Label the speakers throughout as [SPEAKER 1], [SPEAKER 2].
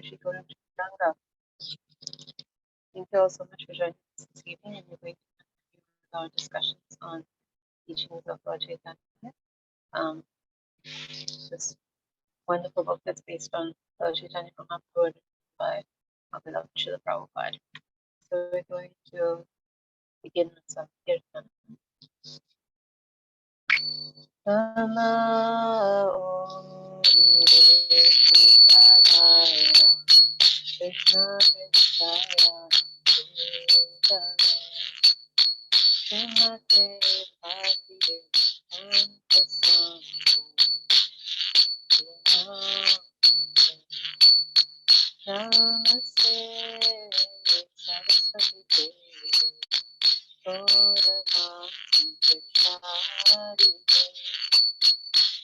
[SPEAKER 1] Shri Gaura Gaura. Thank you all so much for joining us this evening, and we're going to continue with our discussions on teachings of Lord Caitanya. This wonderful book that's based on Lord Chaitanya Mahaprabhu by our beloved Srila Prabhupada. So we're going to begin with some kirtan. Nama Om Padaya Krishna Krishna Srimate Bhakti Namaste Saraswati Gauravanti Chari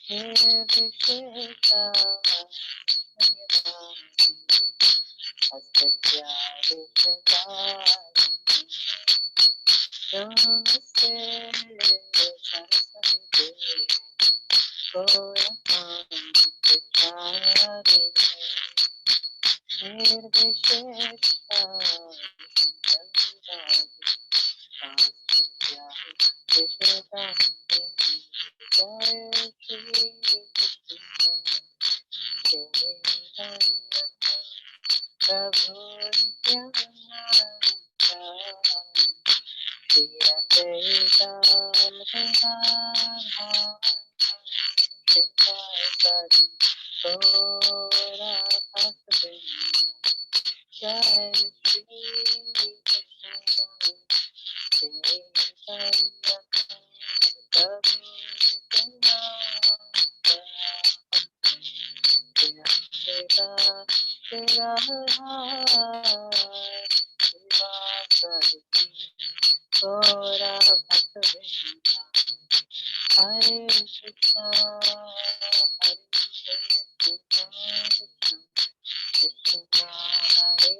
[SPEAKER 1] Nirvisheta Nirvani Asatya Vishadari Namaste Saraswati Gauravanti Chari Nirvisheta Asatya Vishadari Jai Shri Krishna Chaitanya Prabhu Nityananda Shri Advaita Gadadhara Sri Gaura Bhaktivinoda Jai Shri Krishna Chaitanya Prabhu Nityananda Shiva Gaura Bhaktivinoda Hare Krishna Hare Krishna Krishna Hare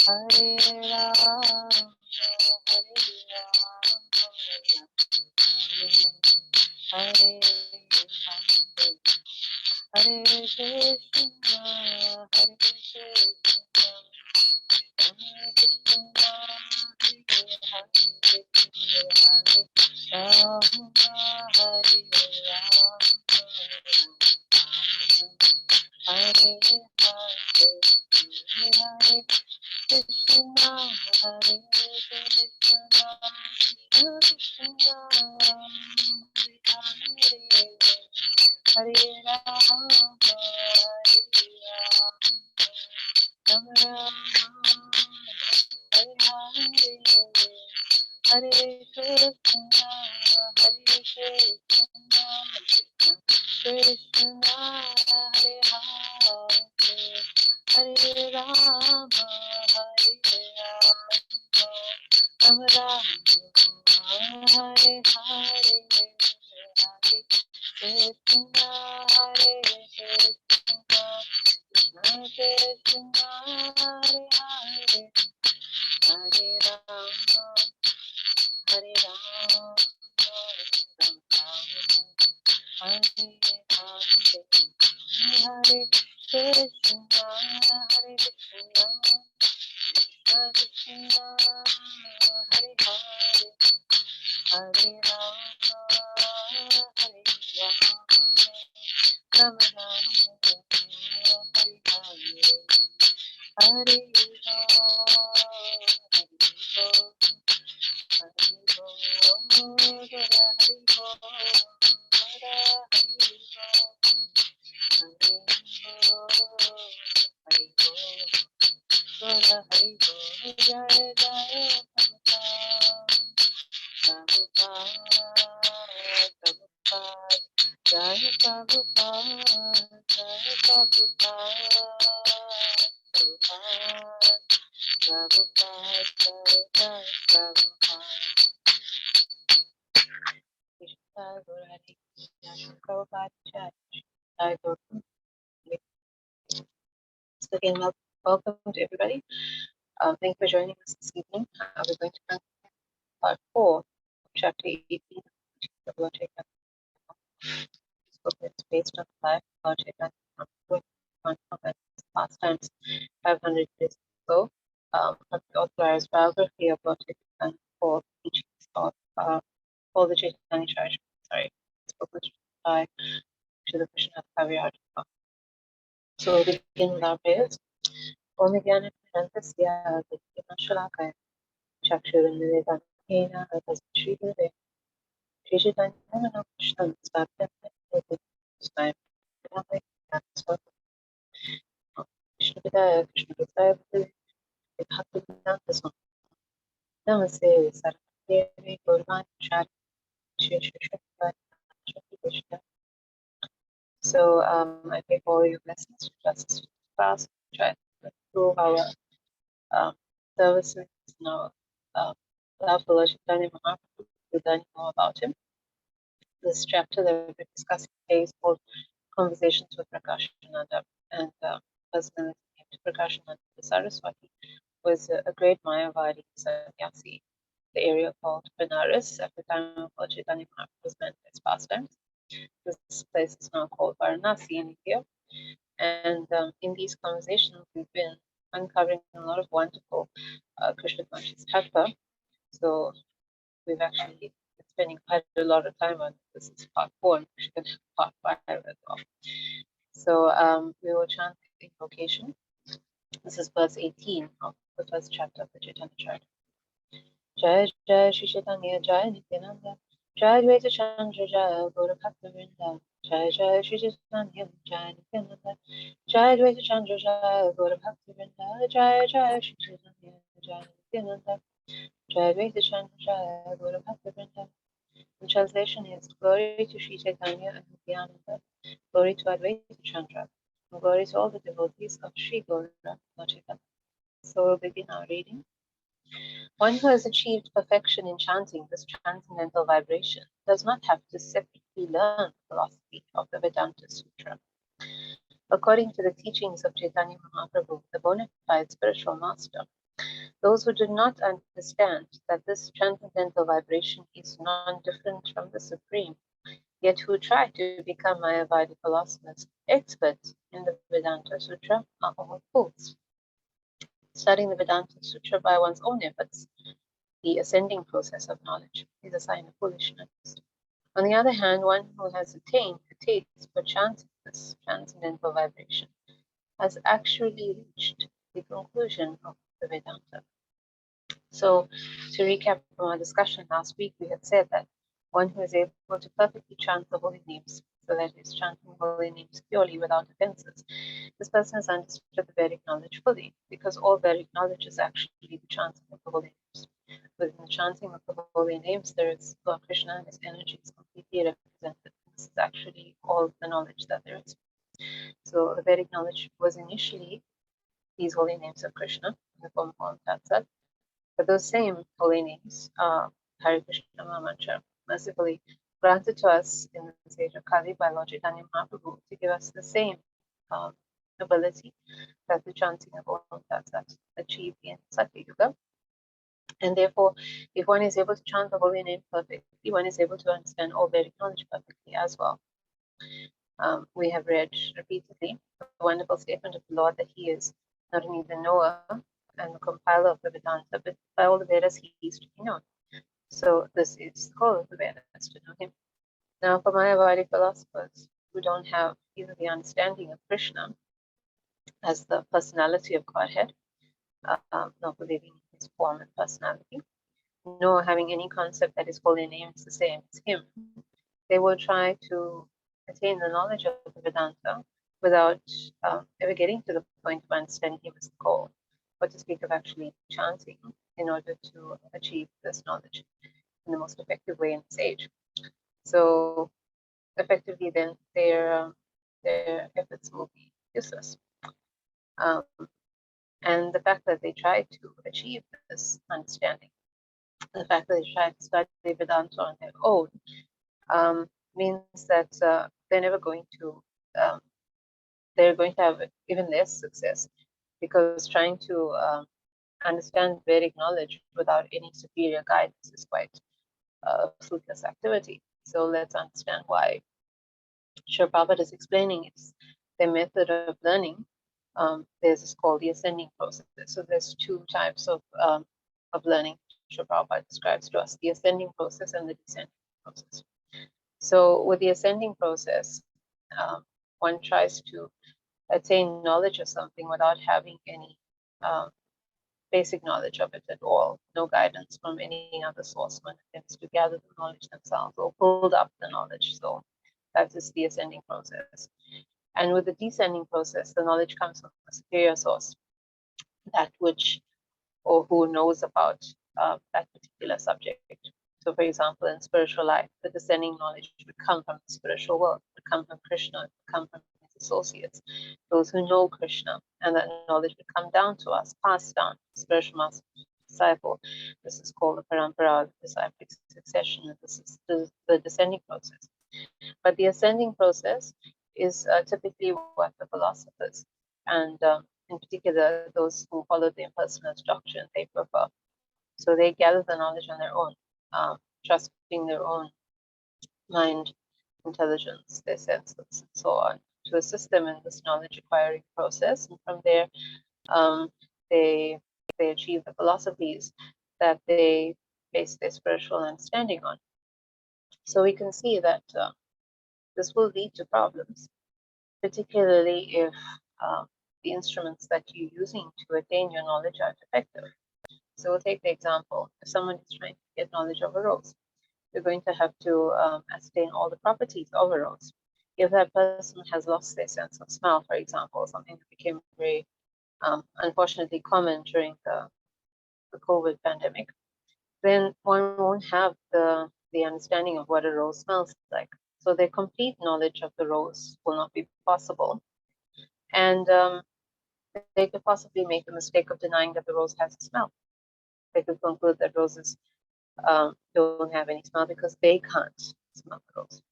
[SPEAKER 1] Hare Rama Hare Rama Hare Hare Krishna Hare Krishna Krishna Hare Krishna, Hare Krishna, Krishna Hare Hare, Hare Rama, Hare Rama, Rama Rama, Hare Hare, Hare Krishna, Hare Krishna, Krishna Hare Hare, Hare Rama. Hare Rama, Hare Hare Krishna, Hare Krishna, Krishna Hare Hare, Hare Rama, Hare Rama, Rama Rama, Hare Hare, Hare Jai Prabhupada, Jai Prabhupada, Prabhupada, Jai Jai Prabhupada. Jai Gaura Hari Krishna, Prabhupada, Jai Jai Gaura. So again, welcome to everybody. Thank you for joining us this evening. We're going to continue part 4 of chapter 18 of Lord Chaitanya. This book is based on the life of Lord Chaitanya. pastimes 500 years ago, from the authorized biography of Lord Chaitanya for teachings of all the Chaitanya Church. Sorry, it's published by Srila Krishna Kaviraj. So we begin with our prayers. Om Jnana Tasya Vidyana Shalakaya Chakshurunnivedana Tasya Deve Shri Chaitanya Krishna Stapya Swami Krishna Vidaya Krishna Vidaya Bhaktivedanta Swami Namaste Saraswati Gaurvani Shari Shri Shri Krishna. So I pray for all your blessings to justice to fast, try to improve our services now. Love for Lord Chaitanya Mahaprabhu, we learn more about him. This chapter that we're discussing today is called Conversations with Prakashananda, and personally named Prakashananda Saraswati was a great Mayavadi sannyasi, the area called Benares at the time of Lord Chaitanya Mahaprabhu's manifest pastimes. This place is now called Varanasi in India. And in these conversations, we've been uncovering a lot of wonderful Krishna conscious tattva. So we've actually been spending quite a lot of time on this. Is part 4, and we're going to have part 5 as well. So we will chant the invocation. This is verse 18 of the first chapter of the Chaitanya Charita. Jai Jai Shri Chaitanya Jai Nityananda Jai Advaita Chandra Jai Gaura Bhakta Vrinda Jai Jai Shri Chaitanya Jai Nityananda Jai Advaita Chandra Jai Gaura Bhakta Vrinda Jai Jai Shri Chaitanya Jai Nityananda Jai Advaita Chandra Jai Gaura Bhakta Vrinda. The translation is Glory to Shri Chaitanya and Nityananda, Glory to Advaita Chandra, and glory to all the devotees of Shri Gaura Lord Chaitanya. So we'll begin our reading. One who has achieved perfection in chanting this transcendental vibration does not have to separately learn the philosophy of the Vedanta Sutra. According to the teachings of Chaitanya Mahaprabhu, the bona fide spiritual master, those who do not understand that this transcendental vibration is non-different from the Supreme, yet who try to become Mayavadi philosophers, experts in the Vedanta Sutra, are all fools. Studying the Vedanta Sutra by one's own efforts, the ascending process of knowledge, is a sign of foolishness. On the other hand, one who has attained a taste for chanting this transcendental vibration has actually reached the conclusion of the Vedanta. So, to recap from our discussion last week, we had said that one who is able to perfectly chant the holy names, so that is chanting holy names purely without offenses, this person has understood the Vedic knowledge fully, because all Vedic knowledge is actually the chanting of the holy names. Within the chanting of the holy names, there is Lord Krishna and his energy is completely represented. This is actually all the knowledge that there is. So the Vedic knowledge was initially these holy names of Krishna in the form of Tatsat. But those same holy names, Hare Krishna Mahamantra, mercifully granted to us in the stage of Kali by Lord Chaitanya Mahaprabhu to give us the same ability that the chanting of Om Tat Sat achieved in Satya Yuga. And therefore, if one is able to chant the holy name perfectly, one is able to understand all Vedic knowledge perfectly as well. We have read repeatedly the wonderful statement of the Lord that he is not only the knower and the compiler of the Vedanta, but by all the Vedas he is to be known. So this is the goal of the Vedas, to know him. Now, for Mayavadi philosophers who don't have either the understanding of Krishna as the personality of Godhead, not believing in his form and personality, nor having any concept that his holy name is the same as him, they will try to attain the knowledge of the Vedanta without ever getting to the point of understanding him as the goal, or to speak of actually chanting in order to achieve this knowledge in the most effective way in this age. So effectively then their efforts will be useless. And the fact that they try to achieve this understanding, the fact that they try to study Vedanta on their own, means that they're never going to, they're going to have even less success, because trying to understand Vedic knowledge without any superior guidance is quite a fruitless activity. So let's understand why Srila Prabhupada is explaining it's their method of learning there's this called the ascending process. So there's two types of learning Prabhupada describes to us: the ascending process and the descending process. So with the ascending process, one tries to attain knowledge of something without having any basic knowledge of it at all, no guidance from any other source. One attempts to gather the knowledge themselves or build up the knowledge. So that is the ascending process. And with the descending process, the knowledge comes from a superior source, that which or who knows about that particular subject. So, for example, in spiritual life, the descending knowledge would come from the spiritual world, would come from Krishna, would come from his associates, those who know Krishna, and that knowledge would come down to us, passed down, spiritual master disciple. This is called the parampara, disciplic succession, and this is the descending process. But the ascending process is typically what the philosophers, and in particular those who follow the impersonalist doctrine, they prefer. So they gather the knowledge on their own, trusting their own mind, intelligence, their senses, and so on, to assist them in this knowledge acquiring process. And from there, they achieve the philosophies that they base their spiritual understanding on. So we can see that this will lead to problems, particularly if the instruments that you're using to attain your knowledge are defective. So we'll take the example: if someone is trying to get knowledge of a rose, you're going to have to ascertain all the properties of a rose. If that person has lost their sense of smell, for example, something that became very unfortunately common during the COVID pandemic, then one won't have the understanding of what a rose smells like. So their complete knowledge of the rose will not be possible. And they could possibly make the mistake of denying that the rose has a smell. They could conclude that roses don't have any smell because they can't smell the rose.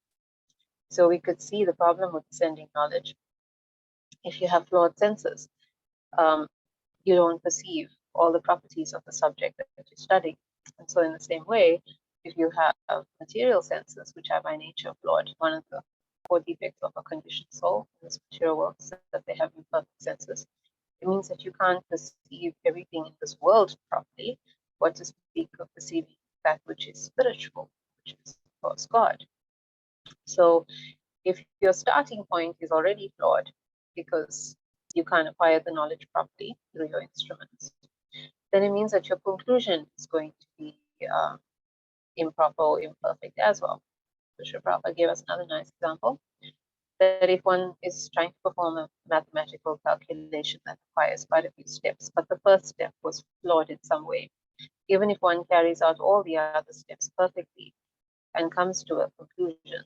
[SPEAKER 1] So we could see the problem with descending knowledge. If you have flawed senses, you don't perceive all the properties of the subject that you're studying. And so in the same way, if you have material senses, which are by nature flawed, one of the four defects of a conditioned soul in this material world is that they have imperfect senses. It means that you can't perceive everything in this world properly, what to speak of perceiving that which is spiritual, which is, of course, God. So if your starting point is already flawed because you can't acquire the knowledge properly through your instruments, then it means that your conclusion is going to be improper or imperfect as well. So Prabhupada gave us another nice example, that if one is trying to perform a mathematical calculation that requires quite a few steps, but the first step was flawed in some way, even if one carries out all the other steps perfectly and comes to a conclusion,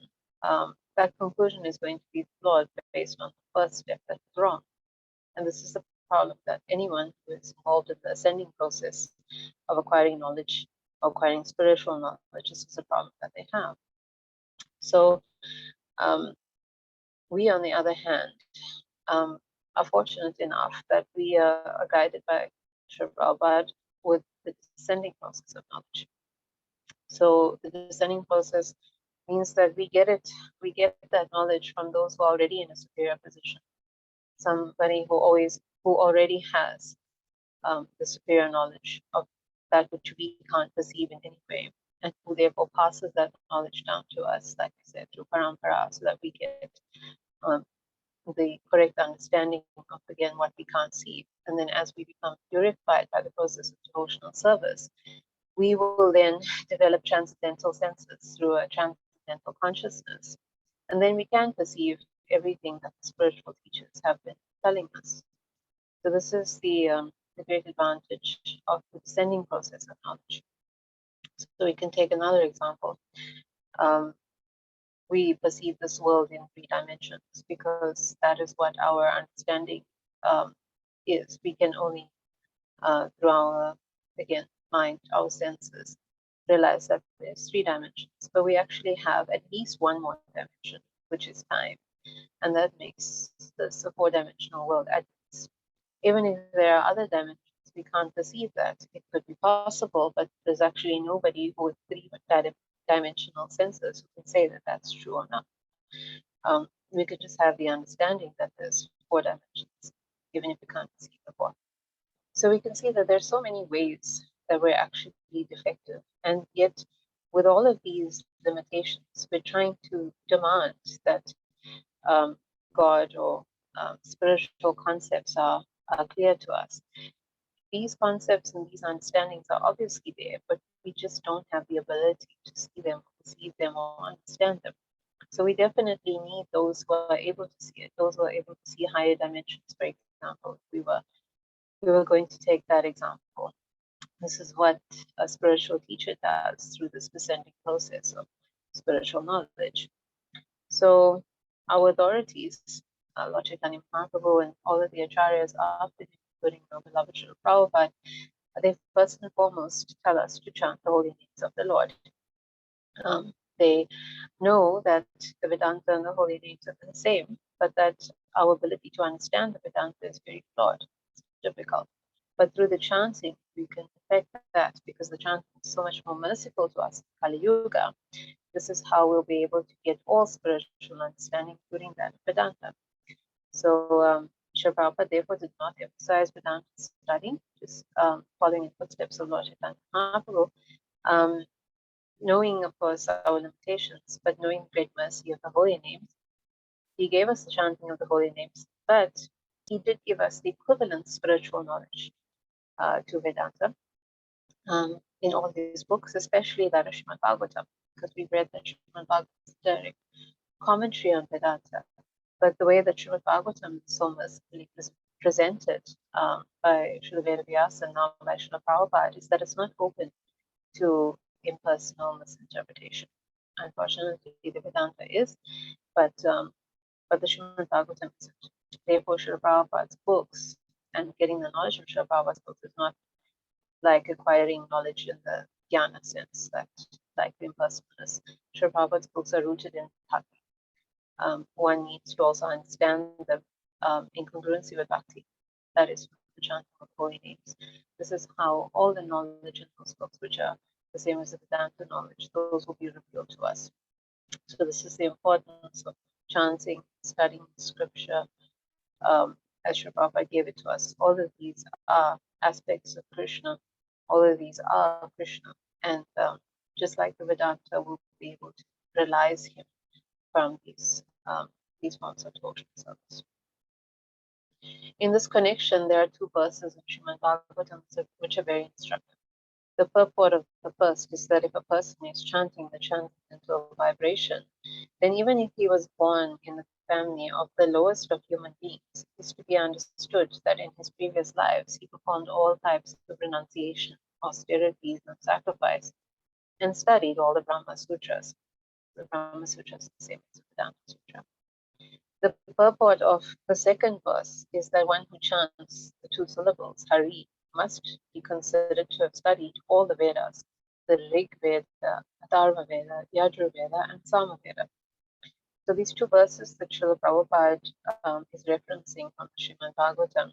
[SPEAKER 1] that conclusion is going to be flawed based on the first step that is wrong. And this is the problem that anyone who is involved in the ascending process of acquiring knowledge, acquiring spiritual knowledge, this is a problem that they have. So we, on the other hand, are fortunate enough that we are guided by Sri Prabhupada with the descending process of knowledge. So the descending process means that we get that knowledge from those who are already in a superior position. Somebody who already has the superior knowledge of that which we can't perceive in any way, and who therefore passes that knowledge down to us, like I said, through parampara, so that we get the correct understanding of, again, what we can't see. And then as we become purified by the process of devotional service, we will then develop transcendental senses through a transcendental consciousness. And then we can perceive everything that the spiritual teachers have been telling us. So this is the great advantage of the descending process of knowledge. So we can take another example. We perceive this world in 3 dimensions because that is what our understanding is. We can only, through our, again, mind, our senses, realize that there's 3 dimensions, but we actually have at least one more dimension, which is time. And that makes this a 4-dimensional world at least. Even if there are other dimensions, we can't perceive that. It could be possible, but there's actually nobody with 3-dimensional senses who can say that that's true or not. We could just have the understanding that there's 4 dimensions, even if So we can see that there's so many ways that we're actually defective. And yet, with all of these limitations, we're trying to demand that God or spiritual concepts are clear to us. These concepts and these understandings are obviously there, but we just don't have the ability to see them, perceive them, or understand them. So we definitely need those who are able to see it, those who are able to see higher dimensions, for example. We were going to take that example. This is what a spiritual teacher does through this descending process of spiritual knowledge. So our authorities, Lord Chaitanya Mahaprabhu and all of the acharyas after, including our beloved Srila Prabhupada, they first and foremost tell us to chant the holy names of the Lord. They know that the Vedanta and the holy names are the same, but that our ability to understand the Vedanta is very flawed. It's difficult. But through the chanting, we can affect that because the chanting is so much more merciful to us in Kali Yuga. This is how we'll be able to get all spiritual understanding, including that of Vedanta. So Srila Prabhupada therefore did not emphasize Vedanta studying, just following in footsteps of Lord Chaitanya Mahaprabhu, knowing, of course, our limitations, but knowing the great mercy of the holy names. He gave us the chanting of the holy names, but he did give us the equivalent spiritual knowledge to Vedanta in all his books, especially that of Srimad Bhagavatam, because we've read that Srimad Bhagavatam is a direct commentary on Vedanta. But the way that Srimad Bhagavatam is so mercifully presented by Srila Vedavyasa and now by Srila Prabhupada is that it's not open to impersonal misinterpretation. Unfortunately, the Vedanta is, but the Srimad Bhagavatam isn't. Therefore, Srila Prabhupada's books and getting the knowledge of Srila Prabhupada's books is not like acquiring knowledge in the jnana sense, that like the impersonalists. Srila Prabhupada's books are rooted in bhakti. One needs to also understand the incongruency with bhakti, that is the chanting of holy names. This is how all the knowledge in those books, which are the same as the Vedanta knowledge, those will be revealed to us. So this is the importance of chanting, studying scripture, as Srila Prabhupada gave it to us. All of these are aspects of Krishna. All of these are Krishna. And just like the Vedanta, we'll be able to realize him from these forms of torture service. In this connection, there are two verses in Srimad Bhagavatam which are very instructive. The purport of the first is that if a person is chanting the chant into a vibration, then even if he was born in the family of the lowest of human beings, it is to be understood that in his previous lives he performed all types of renunciation, austerities, and sacrifice, and studied all the Brahma Sutras. The Brahma Sutras is the same as the Vedanta Sutra. The purport of the second verse is that one who chants the two syllables, Hari, must be considered to have studied all the Vedas, the Rig Veda, Atharva Veda, Yajur Veda, and Sama Veda. So these two verses that Srila Prabhupada is referencing from Srimad Bhagavatam,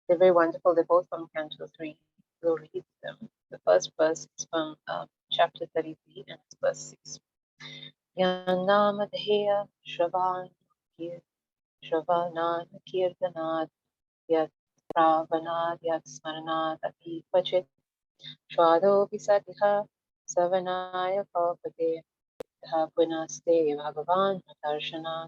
[SPEAKER 1] they're very wonderful. They're both from Canto 3. We'll read them. The first verse is from chapter 33 and it's verse 6. Yanamadheya Shravan Shravanad Kirtanad Yat Pravanad Yat Smaranad Ati Pachit Shwado Pisatiha Savanaya Kapate Punaste Bhagavan Darshanat.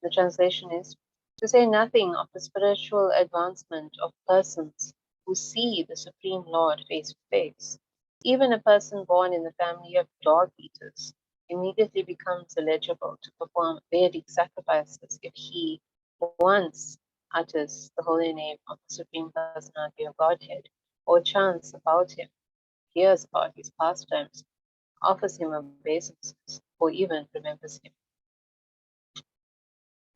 [SPEAKER 1] The translation is, to say nothing of the spiritual advancement of persons who see the Supreme Lord face to face. Even a person born in the family of dog eaters immediately becomes eligible to perform Vedic sacrifices if he once utters the holy name of the Supreme Personality of Godhead, or chants about him, hears about his pastimes, offers him obeisances, or even remembers him.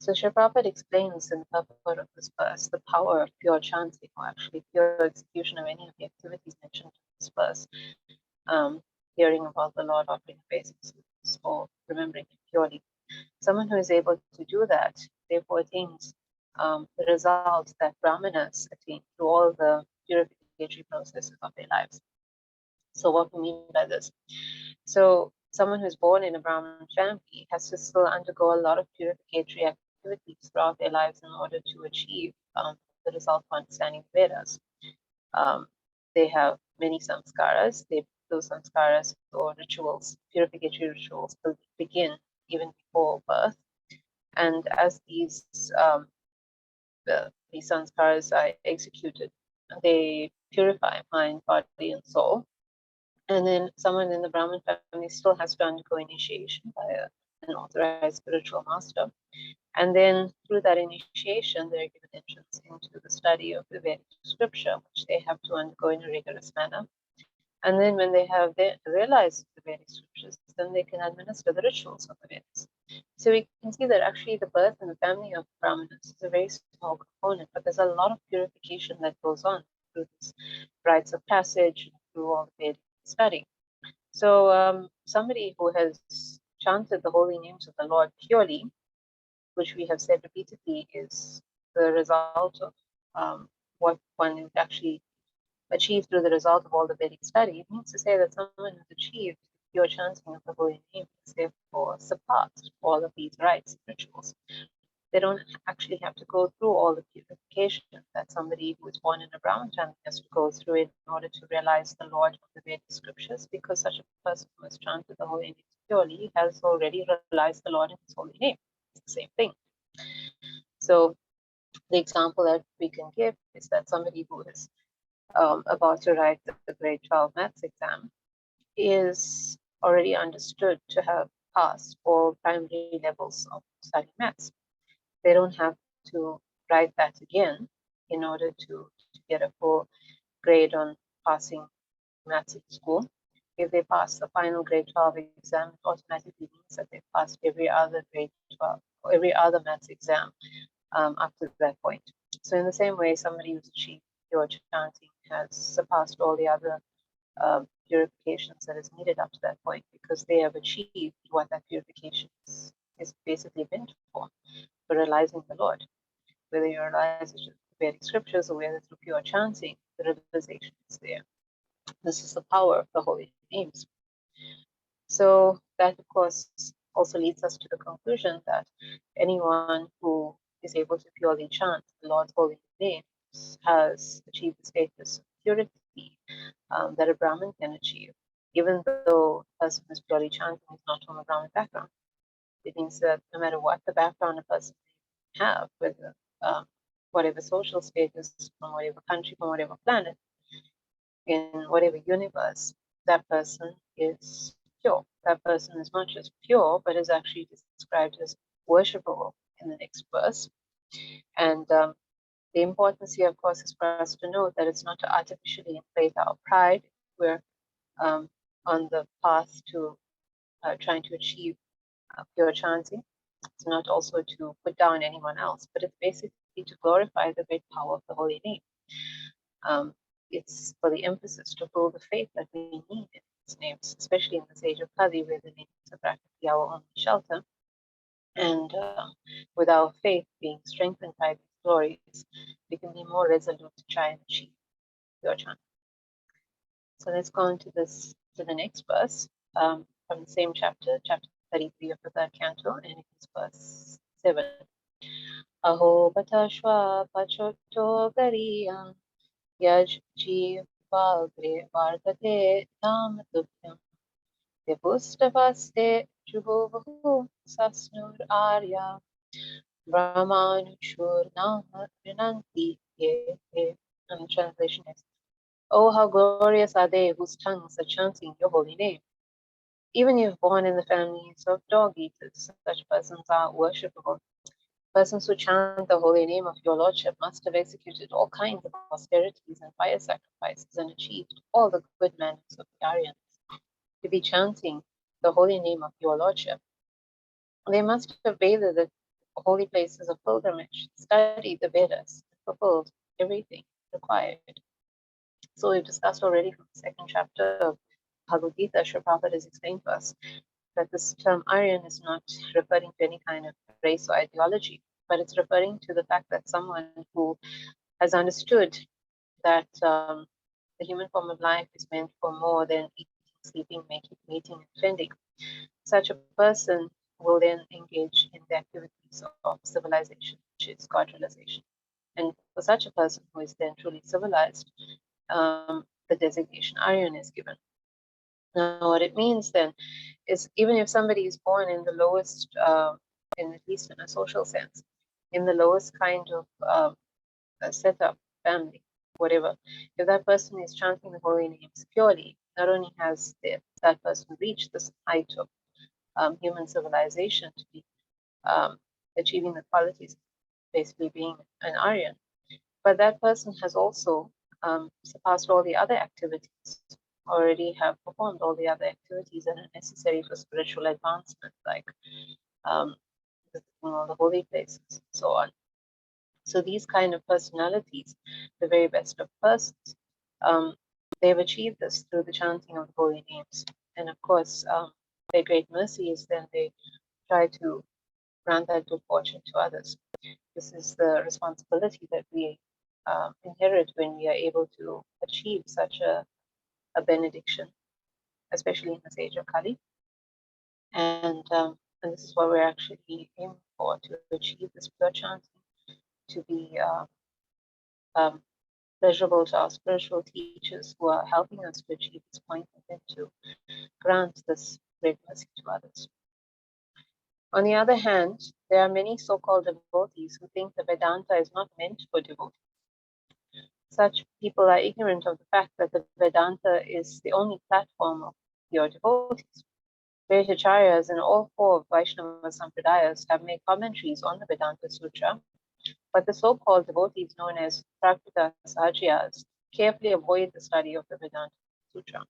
[SPEAKER 1] So Srila Prabhupada explains in the purport of this verse the power of pure chanting, or actually pure execution of any of the activities mentioned in this verse. Hearing about the Lord, offering obeisances, or remembering him purely. Someone who is able to do that, therefore attains the results that Brahmanas attain through all the purificatory processes of their lives. So what we mean by this? So someone who's born in a Brahmin family has to still undergo a lot of purificatory activities throughout their lives in order to achieve the result of understanding the Vedas. They have many samskaras. Those samskaras or rituals, purificatory rituals, begin even before birth. And as these sanskaras are executed, they purify mind, body, and soul. And then someone in the Brahmin family still has to undergo initiation by an authorized spiritual master. And then through that initiation, they're given entrance into the study of the Vedic scripture, which they have to undergo in a rigorous manner. And then when they have realized the Vedic scriptures, then they can administer the rituals of the Vedas. So we can see that actually the birth and the family of Brahmanas is a very small component, but there's a lot of purification that goes on through these rites of passage, through all the Vedic study. So somebody who has chanted the holy names of the Lord purely, which we have said repeatedly is the result of what one would actually achieve through the result of all the Vedic study, it means to say that someone who's achieved pure chanting of the holy name has therefore surpassed all of these rites and rituals. They don't actually have to go through all the purification that somebody who is born in a Brahmin family has to go through in order to realize the Lord of the Vedic scriptures, because such a person who has chanted the holy name purely has already realized the Lord in his holy name. It's the same thing. So the example that we can give is that somebody who is about to write the grade 12 maths exam is already understood to have passed all primary levels of studying maths. They don't have to write that again in order to get a full grade on passing maths in school. If they pass the final grade 12 exam, it automatically means that they passed every other grade 12 or every other maths exam up to that point. So in the same way, somebody who's achieved pure chanting has surpassed all the other purifications that is needed up to that point, because they have achieved what that purification is basically meant for realizing the Lord. Whether you realize it through Vedic scriptures or whether through pure chanting, the realization is there. This is the power of the holy names. So that, of course, also leads us to the conclusion that anyone who is able to purely chant the Lord's holy names has achieved the status of purity that a Brahmin can achieve, even though a person who is purely chanting is not from a Brahmin background. It means that no matter what the background a person may have, whether whatever social status, from whatever country, from whatever planet, in whatever universe, that person is pure. That person is not just pure, but is actually described as worshipable in the next verse. And the importance here, of course, is for us to note that it's not to artificially inflate our pride. We're on the path to trying to achieve pure chanting. It's not also to put down anyone else, but it's basically to glorify the great power of the holy name. It's for the emphasis to build the faith that we need in these names, especially in this age of Kali, where the names are practically our only shelter. And with our faith being strengthened by these glories, we can be more resolute to try and achieve pure chanting. So let's go on to the next verse from the same chapter, chapter 33 of the third canto, and it is verse 7. Aho batashva pachoto gariyam yaj jivagre vartate nam tubhyam devustavaste juhovahu sasnur arya brahmanushur nama rinanti ye. And the translation is, oh, how glorious are they whose tongues are chanting your holy name. Even if born in the families of dog eaters, such persons are worshipable. Persons who chant the holy name of your Lordship must have executed all kinds of austerities and fire sacrifices and achieved all the good manners of the Aryans. To be chanting the holy name of your Lordship, they must have bathed the holy places of pilgrimage, studied the Vedas, and fulfilled everything required. So we've discussed already from the second chapter of Bhagavad Gita, Srila Prabhupada has explained to us that this term Aryan is not referring to any kind of race or ideology, but it's referring to the fact that someone who has understood that the human form of life is meant for more than eating, sleeping, mating, and fending. Such a person will then engage in the activities of civilization, which is God realization. And for for such a person who is then truly civilized, the designation Aryan is given. Now, what it means then is even if somebody is born in the lowest, in at least in a social sense, in the lowest kind of setup, family, whatever, if that person is chanting the holy names purely, not only has that person reached this height of human civilization to be achieving the qualities, basically being an Aryan, but that person has also surpassed all the other activities, already have performed all the other activities that are necessary for spiritual advancement, like visiting all the holy places and so on. So these kind of personalities, the very best of persons, they've achieved this through the chanting of the holy names. And of course, their great mercy is then they try to grant that good fortune to others. This is the responsibility that we inherit when we are able to achieve such a benediction, especially in this age of Kali. And this is what we're actually aiming for, to achieve this pure chanting, to be um, pleasurable to our spiritual teachers who are helping us to achieve this point, and then to grant this great mercy to others. On the other hand, there are many so-called devotees who think the Vedanta is not meant for devotees. Such people are ignorant of the fact that the Vedanta is the only platform of pure devotees. Great acharyas in all four of Vaishnava Sampradayas have made commentaries on the Vedanta Sutra, but the so-called devotees known as Prakrita Sahajias carefully avoid the study of the Vedanta Sutra.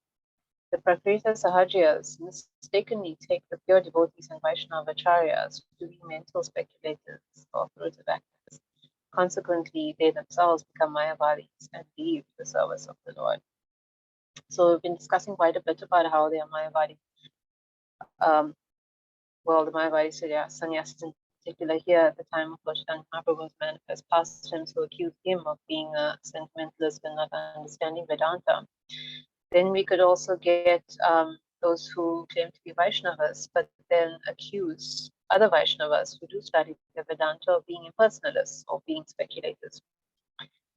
[SPEAKER 1] The Prakrita Sahajias mistakenly take the pure devotees and Vaishnava acharyas to be mental speculators or fruitive actors. Consequently, they themselves become Mayavadis and leave the service of the Lord. So we've been discussing quite a bit about how they are Mayavadi. The Mayavadi sannyasis in particular here at the time of Lord Chaitanya Mahaprabhu's manifest pastimes who accused him of being a sentimentalist and not understanding Vedanta. Then we could also get those who claim to be Vaishnavas, but then accuse other Vaishnavas who do study the Vedanta of being impersonalists or being speculators.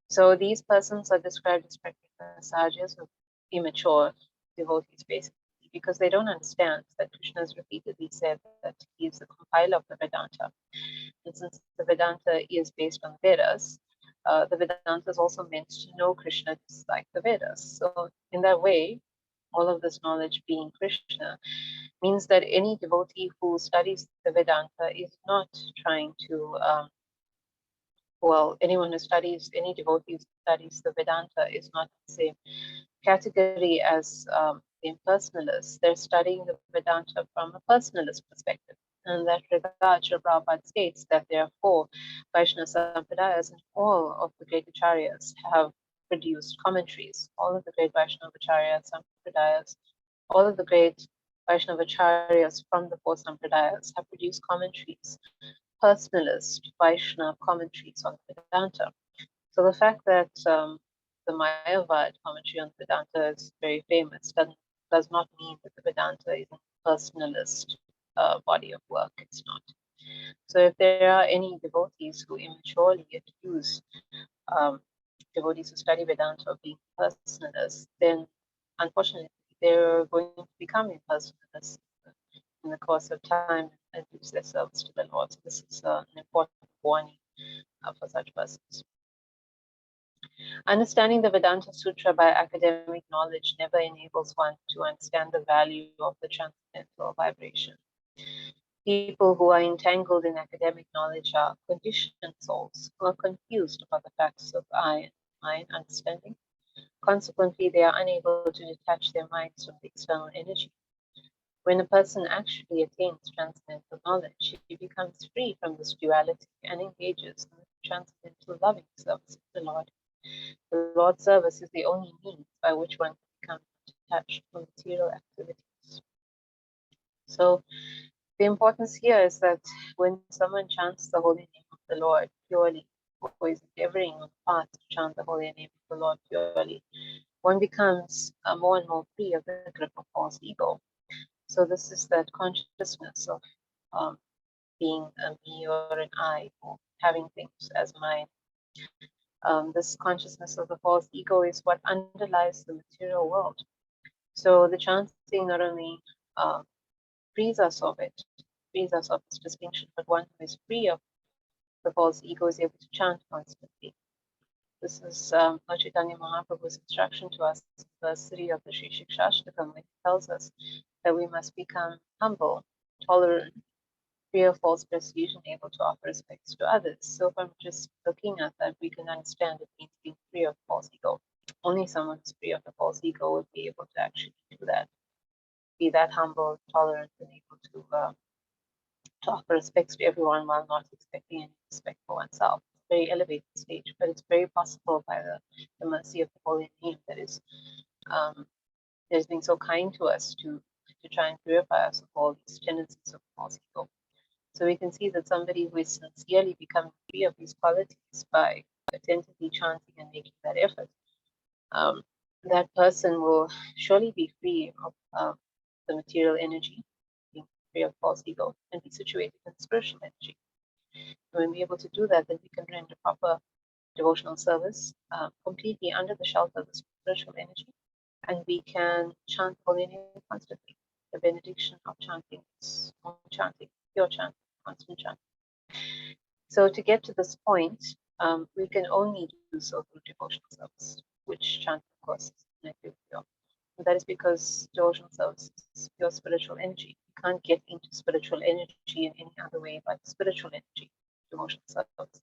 [SPEAKER 1] So these persons are described as sahajas, or immature devotees, basically, because they don't understand that Krishna has repeatedly said that he is the compiler of the Vedanta. And since the Vedanta is based on Vedas, the Vedanta is also meant to know Krishna just like the Vedas. So in that way, all of this knowledge being Krishna means that any devotee who studies the Vedanta is not trying to anyone who studies, any devotee who studies the Vedanta is not the same category as the impersonalists. They're studying the Vedanta from a personalist perspective. And in that regard, Srila Prabhupada states that there are four Vaishnava Sampradayas, and all of the great acharyas have produced commentaries. All of the great Vaishnava acharyas, Sampradayas, all of the great Vaishnava acharyas from the four Sampradayas have produced commentaries, personalist Vaishnava commentaries on Vedanta. So the fact that the Mayavad commentary on Vedanta is very famous does not mean that the Vedanta is a personalist body of work. It's not. So if there are any devotees who immaturely accuse devotees who study Vedanta of being personalists, then unfortunately they're going to become impersonalists in the course of time and lose their service to the Lord. So this is an important warning for such persons. Understanding the Vedanta Sutra by academic knowledge never enables one to understand the value of the transcendental vibration. People who are entangled in academic knowledge are conditioned souls who are confused about the facts of I and mind understanding. Consequently, they are unable to detach their minds from the external energy. When a person actually attains transcendental knowledge, he becomes free from this duality and engages in the transcendental loving service of the Lord. The Lord's service is the only means by which one can become detached from material activities. So the importance here is that when someone chants the holy name of the Lord purely, or is endeavoring on the path to chant the holy name of the Lord purely, one becomes more and more free of the grip of false ego. So this is that consciousness of being a me or an I, or having things as mine. This consciousness of the false ego is what underlies the material world. So the chanting not only frees us of it, frees us of this distinction, but one who is free of the false ego is able to chant constantly. This is Lord Chaitanya Mahaprabhu's instruction to us in verse 3 of the Sri Shikshashtakam, when he tells us that we must become humble, tolerant, free of false prestige, and able to offer respects to others. So from just looking at that, we can understand it means being free of false ego. Only someone who's free of the false ego would be able to actually do that, be that humble, tolerant, and able to offer respects to everyone while not expecting any respect for oneself. It's a very elevated stage, but it's very possible by the mercy of the Holy Name that is that has been so kind to us to try and purify us of all these tendencies of false ego. So we can see that somebody who is sincerely becoming free of these qualities by attentively chanting and making that effort, that person will surely be free of the material energy, being free of false ego, and be situated in spiritual energy. And when we're able to do that, then we can render proper devotional service completely under the shelter of the spiritual energy, and we can chant Holy Name constantly. The benediction of chanting is chanting, pure chanting, constant chanting. So to get to this point, we can only do so through devotional service, which chanting, of course, is connected with. And that is because devotional service is pure spiritual energy. You can't get into spiritual energy in any other way but spiritual energy, devotional service.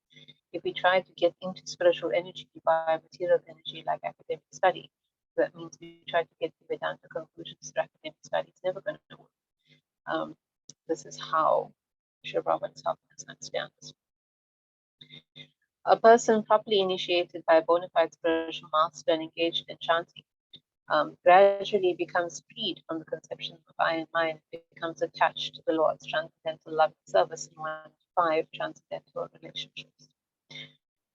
[SPEAKER 1] If we try to get into spiritual energy by material energy like academic study, that means we try to get to Vedanta conclusions through academic study. It's never going to work. This is how Sri Prabhupada is helping us understand this. A person properly initiated by a bona fide spiritual master and engaged in chanting gradually becomes freed from the conception of I and mine, and becomes attached to the Lord's transcendental love and service in 1-5 transcendental relationships.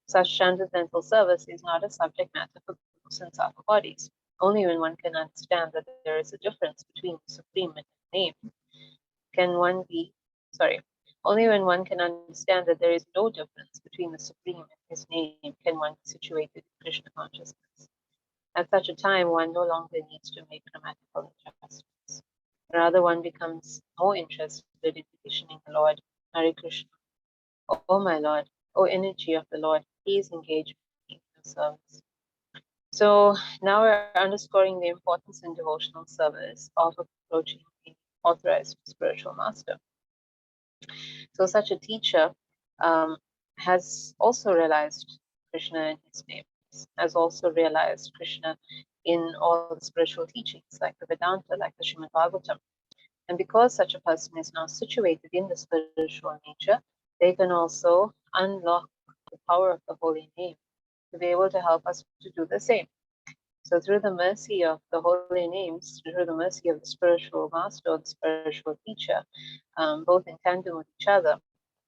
[SPEAKER 1] Such transcendental service is not a subject matter for gurus and subtle bodies. Only when one can understand that there is a difference between the supreme and his name can one be, only when one can understand that there is no difference between the supreme and his name can one be situated in Krishna consciousness. At such a time, one no longer needs to make grammatical adjustments. Rather, one becomes more interested in petitioning the Lord, Hare Krishna. Oh my Lord, oh energy of the Lord, please engage me in your service. So now we're underscoring the importance in devotional service of approaching the authorized spiritual master. So such a teacher has also realized Krishna in his names, has also realized Krishna in all the spiritual teachings like the Vedanta, like the Srimad Bhagavatam. And because such a person is now situated in the spiritual nature, they can also unlock the power of the holy name to be able to help us to do the same. So through the mercy of the holy names, through the mercy of the spiritual master or the spiritual teacher, both in tandem with each other,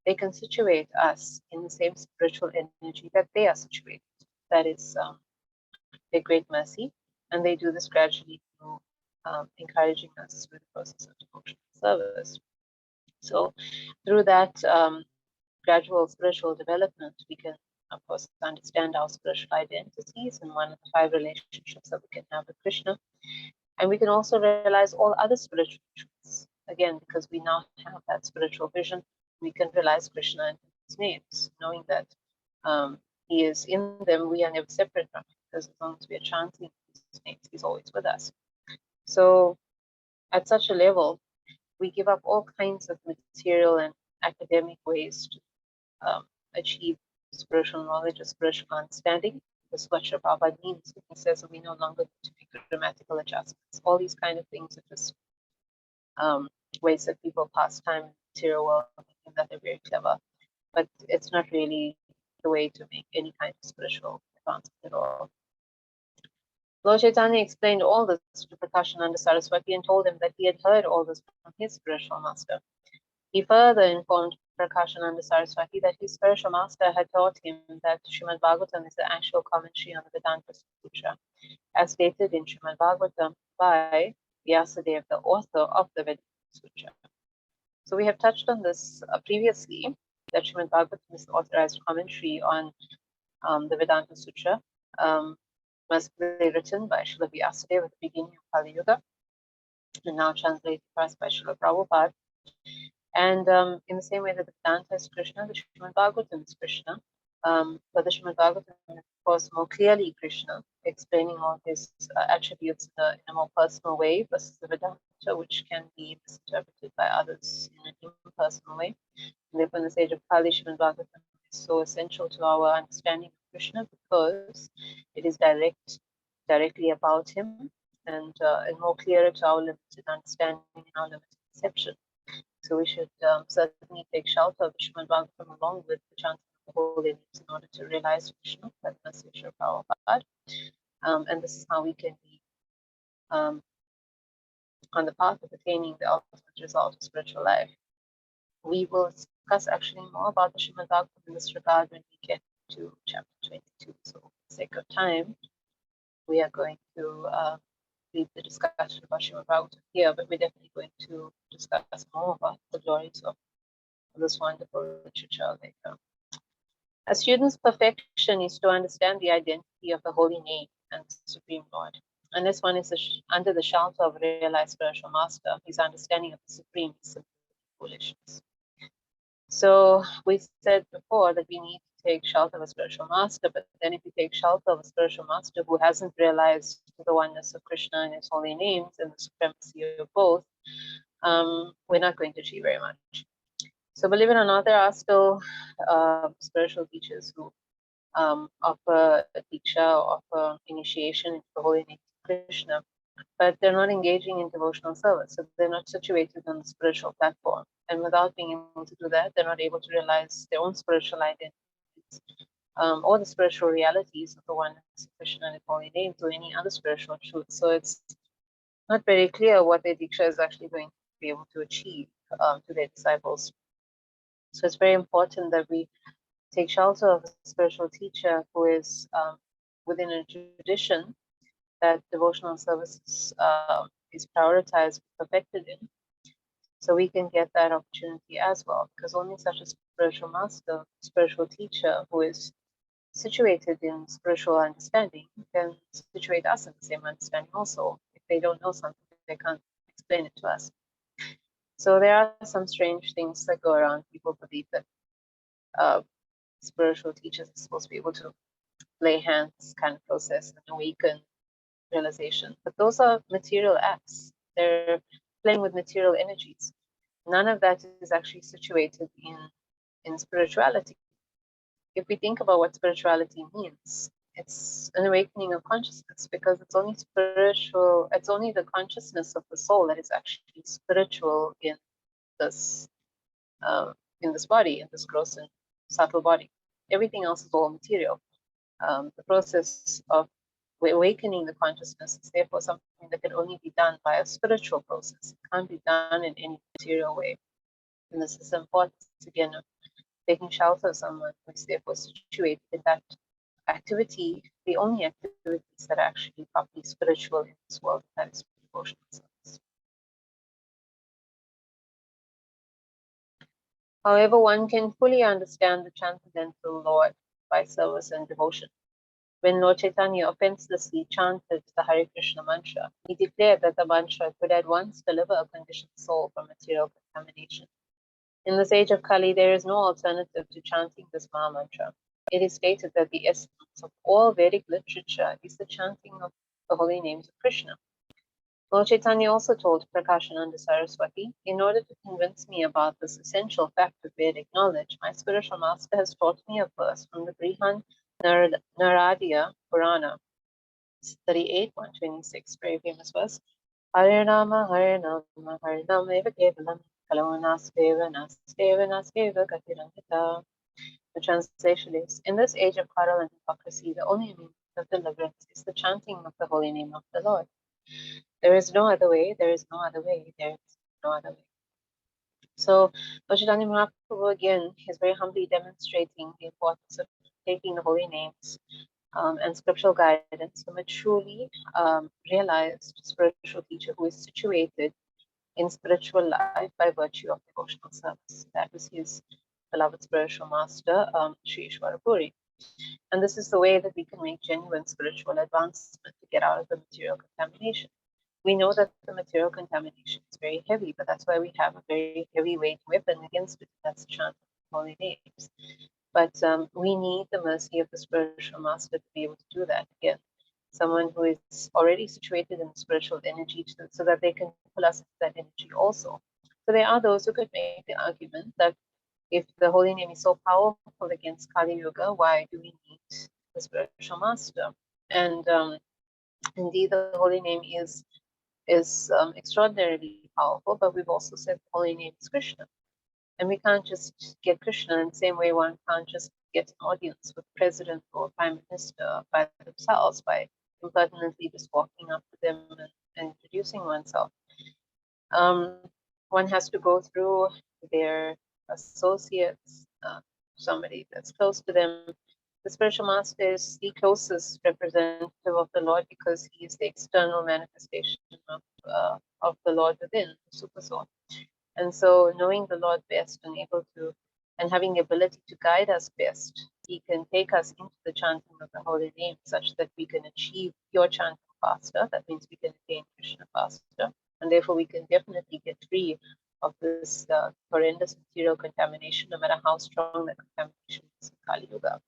[SPEAKER 1] they can situate us in the same spiritual energy that they are situated. That is their great mercy, and they do this gradually through encouraging us through the process of devotional service. So through that gradual spiritual development, we can, of course, understand our spiritual identities and one of the 5 relationships that we can have with Krishna. And we can also realize all other spiritual truths. Again, because we now have that spiritual vision, we can realize Krishna in his names, knowing that he is in them, we are never separate from him, because as long as we are chanting his names, he's always with us. So at such a level, we give up all kinds of material and academic ways to achieve spiritual knowledge or spiritual understanding. This is what Sri Prabhupada means when he says that we no longer need to make grammatical adjustments. All these kind of things are just ways that people pass time in the material world, thinking that they're very clever, but it's not really the way to make any kind of spiritual advancement at all. Lord Chaitanya explained all this to Prakashananda Saraswati and told him that he had heard all this from his spiritual master. He further informed Prakashananda Saraswati that his spiritual master had taught him that Srimad Bhagavatam is the actual commentary on the Vedanta Sutra, as stated in Srimad Bhagavatam by Vyasadeva, the author of the Vedanta Sutra. So we have touched on this previously, that Srimad Bhagavatam is the authorized commentary on the Vedanta Sutra, mercifully written by Srila Vyasadeva at the beginning of Kali Yuga, and now translated for us by Srila Prabhupada. And in the same way that the Vedanta is Krishna, the Srimad Bhagavatam is Krishna. But the Srimad Bhagavatam is, of course, more clearly Krishna, explaining all his attributes in a more personal way versus the Vedanta, which can be misinterpreted by others in an impersonal way. And therefore, in the stage of Kali, Srimad Bhagavatam is so essential to our understanding of Krishna because it is directly about him and more clearer to our limited understanding and our limited perception. So we should certainly take shelter of the Srimad Bhagavatam along with the chanting of the holy names in order to realize Krishna, by the message of Prabhupada. And this is how we can be on the path of attaining the ultimate result of spiritual life. We will discuss actually more about the Srimad Bhagavatam in this regard when we get to chapter 22. So for the sake of time, we are going to leave the discussion about Srimad Bhagavatam here, but we're definitely going to discuss more about the glories of this wonderful literature later. A student's perfection is to understand the identity of the holy name and Supreme Lord. Unless one is under the shelter of a realized spiritual master, his understanding of the Supreme is simply foolishness. So we said before that we need to take shelter of a spiritual master, but then if we take shelter of a spiritual master who hasn't realized the oneness of Krishna and his holy names and the supremacy of both, we're not going to achieve very much. So believe it or not, there are still spiritual teachers who offer a diksha, offer initiation into the holy name of Krishna, but they're not engaging in devotional service, so they're not situated on the spiritual platform. And without being able to do that, they're not able to realize their own spiritual identities or the spiritual realities of the oneness of Krishna and his holy names or any other spiritual truth. So it's not very clear what their diksha is actually going to be able to achieve to their disciples. So it's very important that we take shelter of a spiritual teacher who is within a tradition that devotional service is prioritized, perfected in, so we can get that opportunity as well, because only such a spiritual master, spiritual teacher who is situated in spiritual understanding can situate us in the same understanding also. If they don't know something, they can't explain it to us. So there are some strange things that go around. People believe that spiritual teachers are supposed to be able to lay hands kind of process and awaken realization. But those are material acts. They're playing with material energies. None of that is actually situated in spirituality. If we think about what spirituality means, it's an awakening of consciousness, because it's only spiritual, it's only the consciousness of the soul that is actually spiritual this in this body, in this gross and subtle body. Everything else is all material. The process of awakening the consciousness is therefore something that can only be done by a spiritual process. It can't be done in any material way. And this is the importance, again, of taking shelter of someone who is therefore situated in that activity, the only activities that are actually properly spiritual in this world, that is devotional service. However, one can fully understand the transcendental Lord by service and devotion. When Lord Caitanya offenselessly chanted the Hare Krishna mantra, he declared that the mantra could at once deliver a conditioned soul from material contamination. In this age of Kali, there is no alternative to chanting this Maha mantra. It is stated that the essence of all Vedic literature is the chanting of the holy names of Krishna. Lord Chaitanya also told Prakashananda Saraswati, in order to convince me about this essential fact of Vedic knowledge, my spiritual master has taught me a verse from the Brihan Naradiya Purana, 38:126, very famous verse. Hare Nama, Hare Nama, Hare Nama Eva Kevalam, Kalo Naskeva, Naskeva, Naskeva Gatirangita. The translation is, in this age of quarrel and hypocrisy, the only means of deliverance is the chanting of the holy name of the Lord. There is no other way, there is no other way, there is no other way. So, Chaitanya Mahaprabhu again is very humbly demonstrating the importance of taking the holy names and scriptural guidance from a truly realized spiritual teacher who is situated in spiritual life by virtue of devotional service. That was his beloved spiritual master, Sri Ishwara Puri. And this is the way that we can make genuine spiritual advancement to get out of the material contamination. We know that the material contamination is very heavy, but that's why we have a very heavyweight weapon against it. That's the chant of holy names. But we need the mercy of the spiritual master to be able to do that again. Someone who is already situated in spiritual energy so that they can pull us into that energy also. So there are those who could make the argument that if the holy name is so powerful against Kali Yuga, why do we need the spiritual master? And indeed, the holy name is extraordinarily powerful, but we've also said the holy name is Krishna. And we can't just get Krishna in the same way one can't just get an audience with president or prime minister by themselves by impertinently just walking up to them and introducing oneself. Um, one has to go through their associates, somebody that's close to them. The spiritual master is the closest representative of the Lord because he is the external manifestation of the Lord within, the super soul. And so knowing the Lord best and able to, and having the ability to guide us best, he can take us into the chanting of the holy name such that we can achieve pure chanting faster. That means we can attain Krishna faster. And therefore we can definitely get free of this horrendous material contamination, no matter how strong the contamination is in Kali Yuga.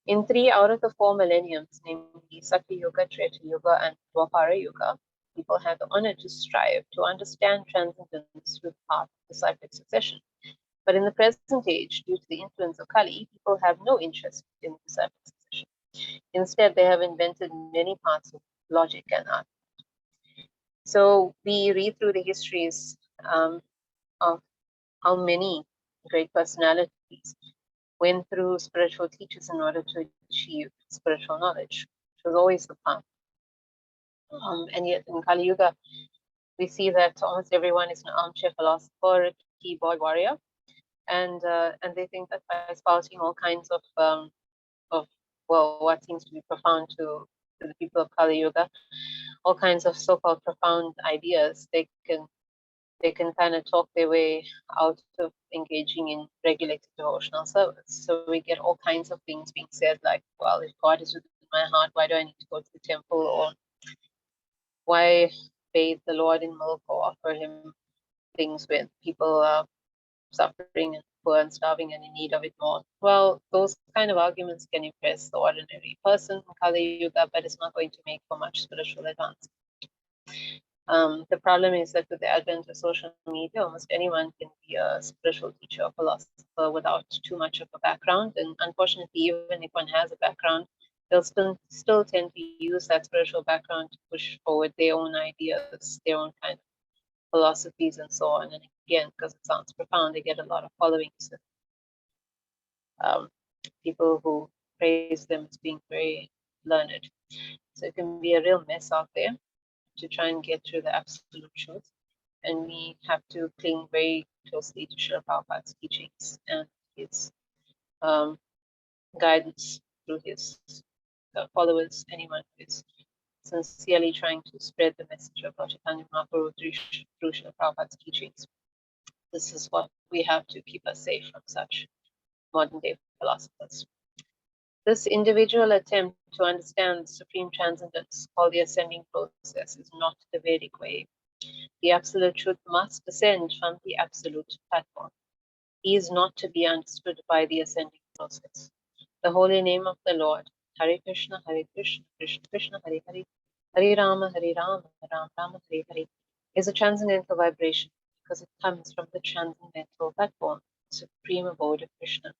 [SPEAKER 1] In 3 out of the 4 millenniums, namely Satya Yuga, Treta Yuga, and Dwapara Yuga, people had the honor to strive to understand transcendence through the path of disciplic succession. But in the present age, due to the influence of Kali, people have no interest in disciplic succession. Instead, they have invented many paths of logic and art. So we read through the histories of how many great personalities went through spiritual teachers in order to achieve spiritual knowledge, which was always the path. And yet in Kali Yuga, we see that almost everyone is an armchair philosopher, a keyboard warrior, and they think that by espousing all kinds of what seems to be profound to the people of Kali Yuga, all kinds of so-called profound ideas, they can kind of talk their way out of engaging in regulated devotional service. So we get all kinds of things being said, like, well, if God is within my heart, why do I need to go to the temple? Or why bathe the Lord in milk or offer him things when people are suffering and poor and starving and in need of it more? Well, those kind of arguments can impress the ordinary person in Kali Yuga, but it's not going to make for much spiritual advance. The problem is that with the advent of social media, almost anyone can be a spiritual teacher or philosopher without too much of a background. And unfortunately, even if one has a background, they'll still tend to use that spiritual background to push forward their own ideas, their own kind of philosophies and so on. And again, because it sounds profound, they get a lot of followings. People who praise them as being very learned. So it can be a real mess out there to try and get to the absolute truth. And we have to cling very closely to Srila Prabhupada's teachings and his guidance through his followers, anyone who is sincerely trying to spread the message of Lord Chaitanya Mahaprabhu through Srila Prabhupada's teachings. This is what we have to keep us safe from such modern day philosophers. This individual attempt to understand supreme transcendence, called the ascending process, is not the Vedic way. The absolute truth must descend from the absolute platform. He is not to be understood by the ascending process. The holy name of the Lord, Hare Krishna, Krishna Krishna, Hare Hare, Hare Rama, Ram Rama, Hare Hare, is a transcendental vibration because it comes from the transcendental platform, the supreme abode of Krishna.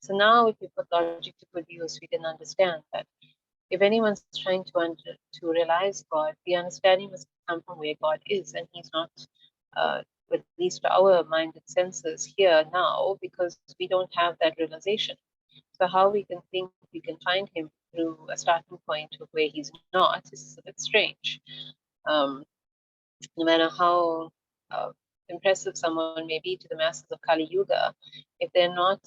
[SPEAKER 1] So now if we put logic to good use, we can understand that if anyone's trying to realize God, the understanding must come from where God is, and he's not, at least to our mind and senses here now, because we don't have that realization. So how we can think we can find him through a starting point of where he's not is a bit strange. No matter how impressive someone may be to the masses of Kali Yuga, if they're not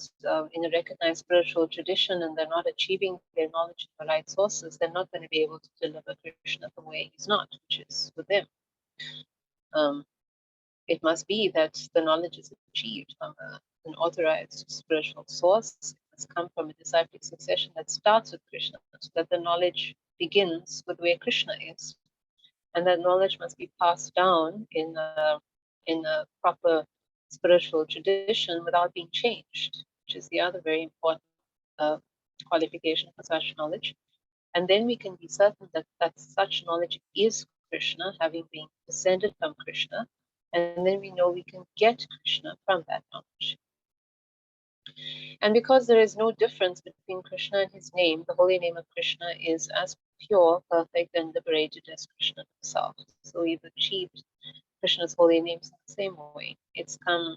[SPEAKER 1] in a recognized spiritual tradition and they're not achieving their knowledge from the right sources, they're not going to be able to deliver Krishna from where he's not, which is with them. It must be that the knowledge is achieved from a an authorized spiritual source. It must come from a disciplic succession that starts with Krishna, so that the knowledge begins with where Krishna is. And that knowledge must be passed down in a proper spiritual tradition without being changed, which is the other very important qualification for such knowledge. And then we can be certain that such knowledge is Krishna, having been descended from Krishna, and then we know we can get Krishna from that knowledge. And because there is no difference between Krishna and his name, the holy name of Krishna is as pure, perfect, and liberated as Krishna himself. So we've achieved Krishna's holy names in the same way. It's come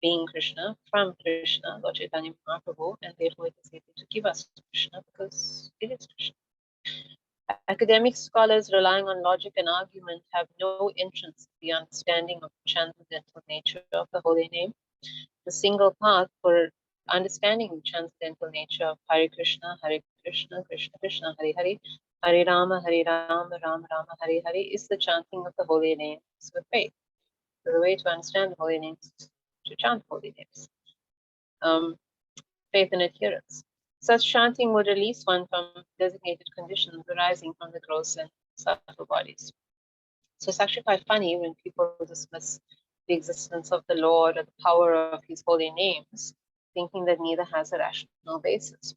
[SPEAKER 1] being Krishna from Krishna, Lord Chaitanya Mahaprabhu, and therefore it is able to give us Krishna because it is Krishna. Academic scholars relying on logic and argument have no entrance to the understanding of the transcendental nature of the holy name. The single path for understanding the transcendental nature of Hare Krishna, Krishna Krishna, Hare Hare, Hare Rama, Rama Rama, Hare Hare is the chanting of the holy names with faith. So the way to understand the holy names is to chant holy names. Faith and adherence. Such chanting would release one from designated conditions arising from the gross and subtle bodies. So it's actually quite funny when people dismiss the existence of the Lord or the power of his holy names, thinking that neither has a rational basis.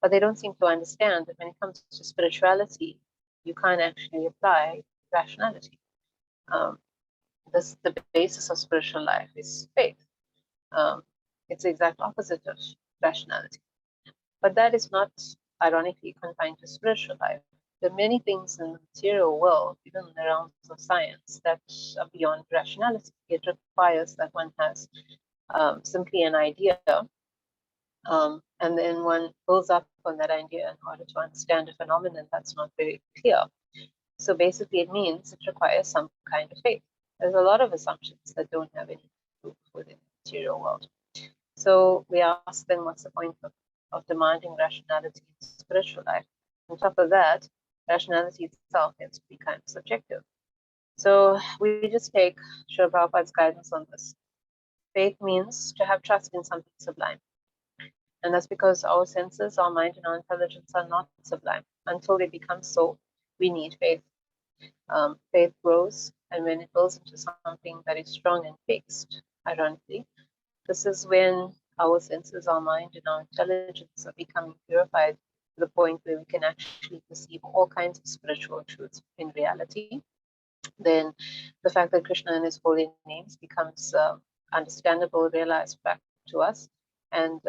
[SPEAKER 1] But they don't seem to understand that when it comes to spirituality, you can't actually apply rationality. The basis of spiritual life is faith. It's the exact opposite of rationality. But that is not, ironically, confined to spiritual life. There are many things in the material world, even in the realms of science, that are beyond rationality. It requires that one has simply an idea, and then one pulls up on that idea in order to understand a phenomenon that's not very clear. So basically, it means it requires some kind of faith. There's a lot of assumptions that don't have any proof within the material world. So we ask then, what's the point of demanding rationality in spiritual life? On top of that, rationality itself tends to be kind of subjective. So we just take Srila Prabhupada's guidance on this. Faith means to have trust in something sublime. And that's because our senses, our mind, and our intelligence are not sublime. Until they become so, we need faith. Faith grows, and when it builds into something that is strong and fixed, ironically, this is when our senses, our mind, and our intelligence are becoming purified to the point where we can actually perceive all kinds of spiritual truths in reality. Then the fact that Krishna and his holy names becomes understandable, realized back to us, and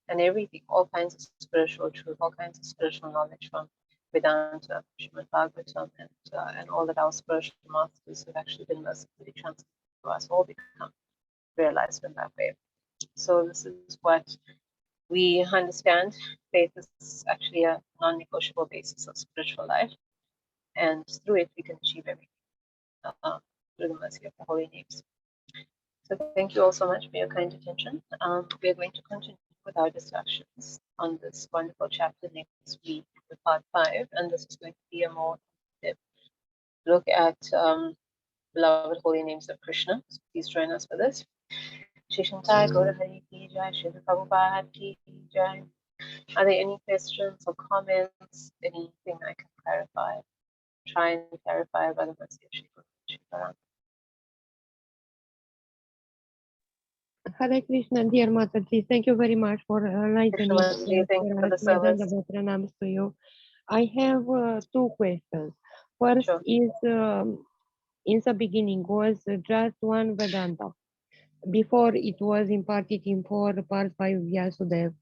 [SPEAKER 1] everything, all kinds of spiritual truth, all kinds of spiritual knowledge from Vedanta, Srimad Bhagavatam, and all that our spiritual masters have actually been mercifully transmitted to us, all become realized in that way. So this is what we understand. Faith is actually a non-negotiable basis of spiritual life, and through it we can achieve everything through the mercy of the holy names. So thank you all so much for your kind attention. We are going to continue with our discussions on this wonderful chapter next week with part 5, and this is going to be a more in-depth look at beloved holy names of Krishna. So please join us for this. Shri Shantai Gaura Hari Ki Jai, Shri Prabhupada Ki Jai. Are there any questions or comments? Anything I can clarify? Try and clarify by the mercy of Shri Guru.
[SPEAKER 2] Hare Krishna, dear Mataji, thank you very much for enlightening us.
[SPEAKER 1] Thank you for the service.
[SPEAKER 2] Pranams to you. I have 2 questions. First
[SPEAKER 1] Sure.
[SPEAKER 2] is, in the beginning was just one Vedanta. Before it was imparted in 4 parts by Vyasudev.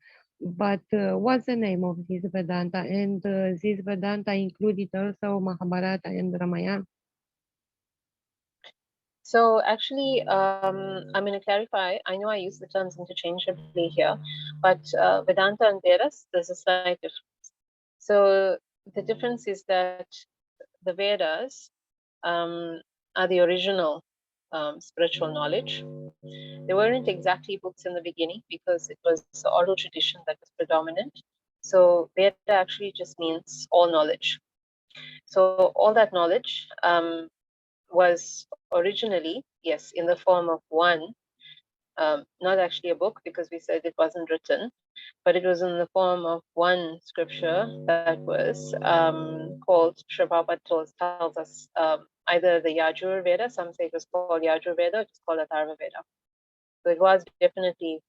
[SPEAKER 2] But what's the name of this Vedanta? And this Vedanta included also Mahabharata and Ramayana?
[SPEAKER 1] So actually, I'm going to clarify. I know I use the terms interchangeably here, but Vedanta and Vedas, there's a slight difference. So the difference is that the Vedas are the original spiritual knowledge. They weren't exactly books in the beginning because it was the oral tradition that was predominant. So Veda actually just means all knowledge. So all that knowledge was originally, yes, in the form of one not actually a book because we said it wasn't written, but it was in the form of one scripture that was called, Prabhupada tells us, either the Yajur Veda, some say it was called Yajur Veda, it was called Atharva Veda. So it was definitely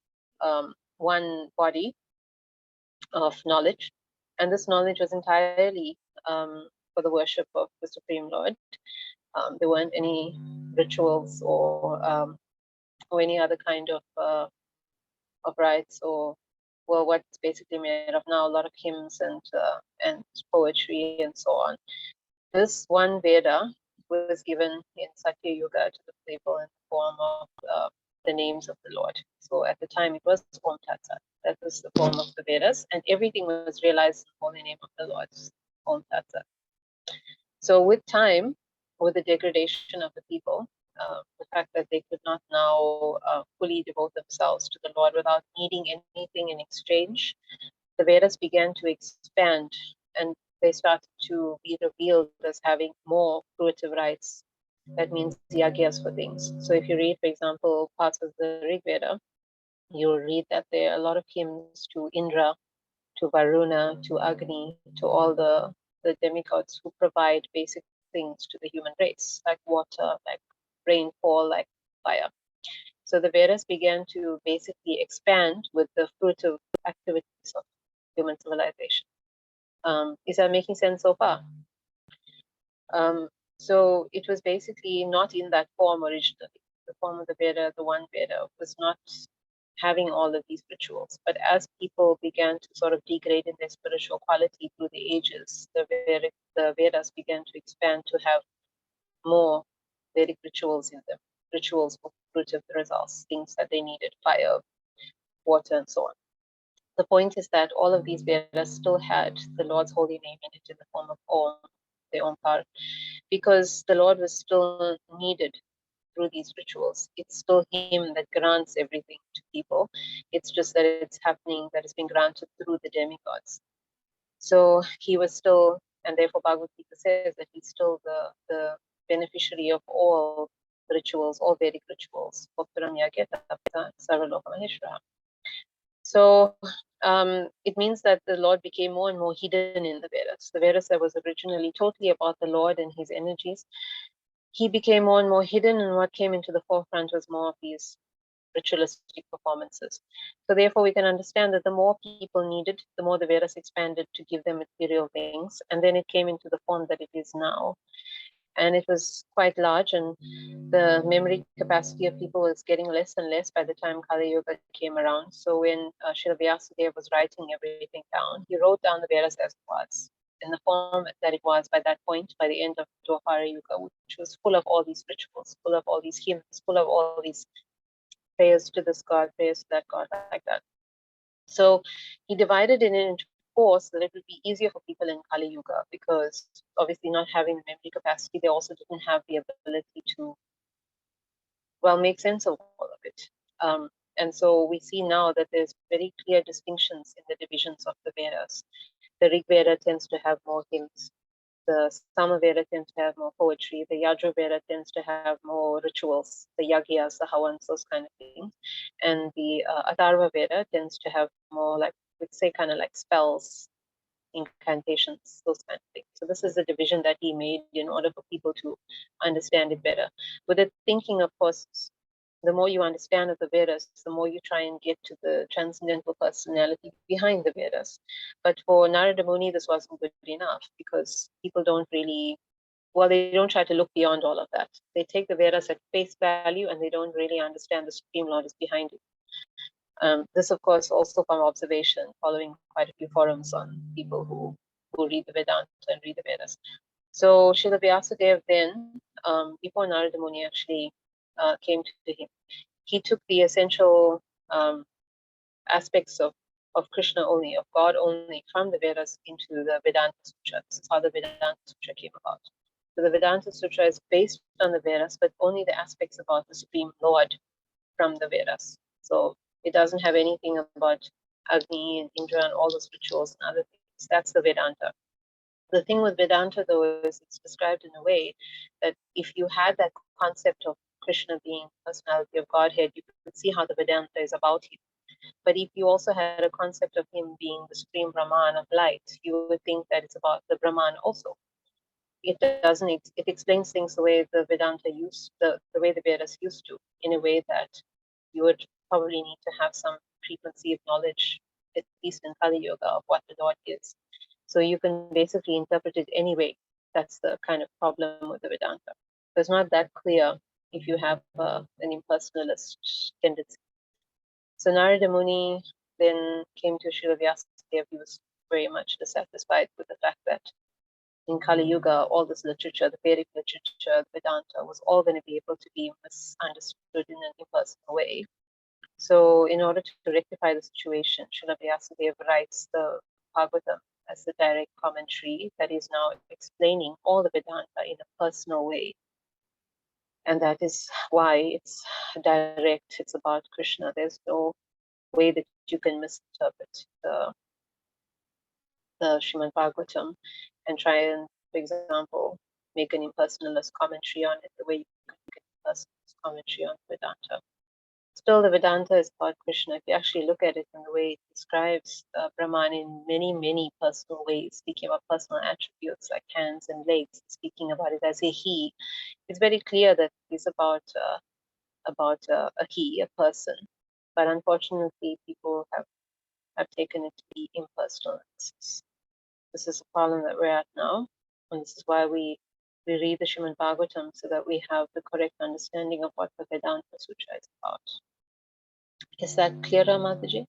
[SPEAKER 1] one body of knowledge, and this knowledge was entirely for the worship of the Supreme Lord. There weren't any rituals or any other kind of rites, or well, what's basically made of now, a lot of hymns and poetry and so on. This one Veda was given in Satya Yuga to the people in the form of the names of the Lord. So at the time it was Om Tat Sat. That was the form of the Vedas, and everything was realized in the holy name of the Lord, Om Tat Sat. So with time, with the degradation of the people, the fact that they could not now fully devote themselves to the Lord without needing anything in exchange, the Vedas began to expand, and they started to be revealed as having more fruitive rights. That means yagyas for things. So if you read, for example, parts of the Rig Veda, you'll read that there are a lot of hymns to Indra, to Varuna, to Agni, to all the demigods who provide basic things to the human race, like water, like rainfall, like fire. So the Vedas began to basically expand with the fruitive activities of human civilization. Is that making sense so far? So it was basically not in that form originally. The form of the Veda, the one Veda, was not having all of these rituals. But as people began to sort of degrade in their spiritual quality through the ages, the Vedas began to expand to have more Vedic rituals in them, rituals for fruitive results, things that they needed, fire, water, and so on. The point is that all of these Vedas still had the Lord's holy name in it in the form of Om, the Omkar, because the Lord was still needed through these rituals. It's still Him that grants everything to people. It's just that it's happening, that it's being granted through the demigods. So He was still, and therefore Bhagavad Gita says that He's still the beneficiary of all rituals, all Vedic rituals. So it means that the Lord became more and more hidden in the Vedas. The Vedas that was originally totally about the Lord and His energies, He became more and more hidden, and what came into the forefront was more of these ritualistic performances. So therefore, we can understand that the more people needed, the more the Vedas expanded to give them material things, and then it came into the form that it is now. And it was quite large, and the memory capacity of people was getting less and less by the time Kali Yuga came around. So when Srila Vyasadeva was writing everything down, he wrote down the Vedas as it was, in the form that it was by that point, by the end of Dwapara Yuga, which was full of all these rituals, full of all these hymns, full of all these prayers to this god, prayers to that god, like that. So he divided it into four so that it would be easier for people in Kali Yuga, because obviously not having the memory capacity, they also didn't have the ability to, well, make sense of all of it. And so we see now that there's very clear distinctions in the divisions of the Vedas. The Rig Veda tends to have more hymns. The Samaveda tends to have more poetry. The Yajurveda tends to have more rituals, the yagyas, the havans, those kind of things. And the Atharva Veda tends to have more, like, we'd say, kind of like spells, incantations, those kind of things. So this is the division that he made in order for people to understand it better. With the thinking, of course, the more you understand of the Vedas, the more you try and get to the transcendental personality behind the Vedas. But for Narada Muni, this wasn't good enough, because people don't really, well, they don't try to look beyond all of that. They take the Vedas at face value, and they don't really understand the Supreme Lord is behind it. This, of course, also from observation, following quite a few forums on people who read the Vedanta and read the Vedas. So Srila Vyasadeva then, before Narada Muni actually came to him, he took the essential aspects of Krishna only, of God only, from the Vedas into the Vedanta Sutra. This is how the Vedanta Sutra came about. So the Vedanta Sutra is based on the Vedas, but only the aspects about the Supreme Lord from the Vedas. So it doesn't have anything about Agni and Indra and all those rituals and other things. That's the Vedanta. The thing with Vedanta, though, is it's described in a way that if you had that concept of Krishna being personality of Godhead, you could see how the Vedanta is about him. But if you also had a concept of him being the supreme Brahman of light, you would think that it's about the Brahman also. It doesn't. It explains things the way the Vedanta used, the way the Vedas used to, in a way that you would probably need to have some preconceived knowledge, at least in Kali Yoga, of what the Lord is. So you can basically interpret it any way. That's the kind of problem with the Vedanta. So it's not that clear if you have an impersonalist tendency. So Narada Muni then came to Srila Vyasadeva. He was very much dissatisfied with the fact that in Kali Yuga, all this literature, the Vedic literature, the Vedanta, was all going to be able to be misunderstood in an impersonal way. So in order to rectify the situation, Srila Vyasadeva writes the Bhagavatam as a direct commentary that is now explaining all the Vedanta in a personal way. And that is why it's direct, it's about Krishna. There's no way that you can misinterpret the Srimad Bhagavatam and try and, for example, make an impersonalist commentary on it the way you can make an impersonalist commentary on Vedanta. Still, the Vedanta is about Krishna. If you actually look at it in the way it describes Brahman in many, many personal ways, speaking about personal attributes like hands and legs, speaking about it as a he, it's very clear that it's about a he, a person. But unfortunately, people have taken it to be impersonal. This is the problem that we're at now, and this is why we read the Srimad Bhagavatam so that we have the correct understanding of what the Vedanta Sutra is about. Is that clearer, Mataji?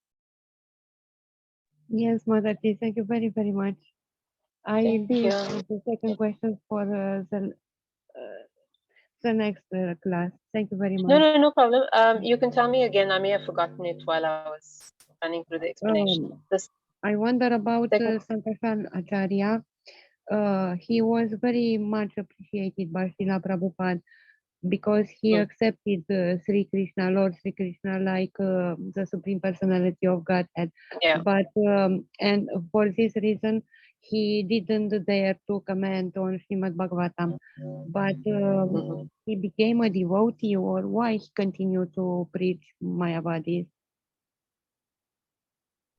[SPEAKER 2] Yes, Mataji, thank you very, very much. I
[SPEAKER 1] Thank
[SPEAKER 2] leave
[SPEAKER 1] you.
[SPEAKER 2] the second question for the next class. Thank you very much.
[SPEAKER 1] No problem. You can tell me again. I may have forgotten it while I was running through the explanation. This
[SPEAKER 2] I wonder about
[SPEAKER 1] second.
[SPEAKER 2] Sankarshan Acharya. He was very much appreciated by Srila Prabhupada because he accepted Sri Krishna, Lord Sri Krishna, like the Supreme Personality of Godhead.
[SPEAKER 1] Yeah.
[SPEAKER 2] But and for this reason, he didn't dare to comment on Srimad Bhagavatam. But he became a devotee, or why he continued to preach Mayavadis?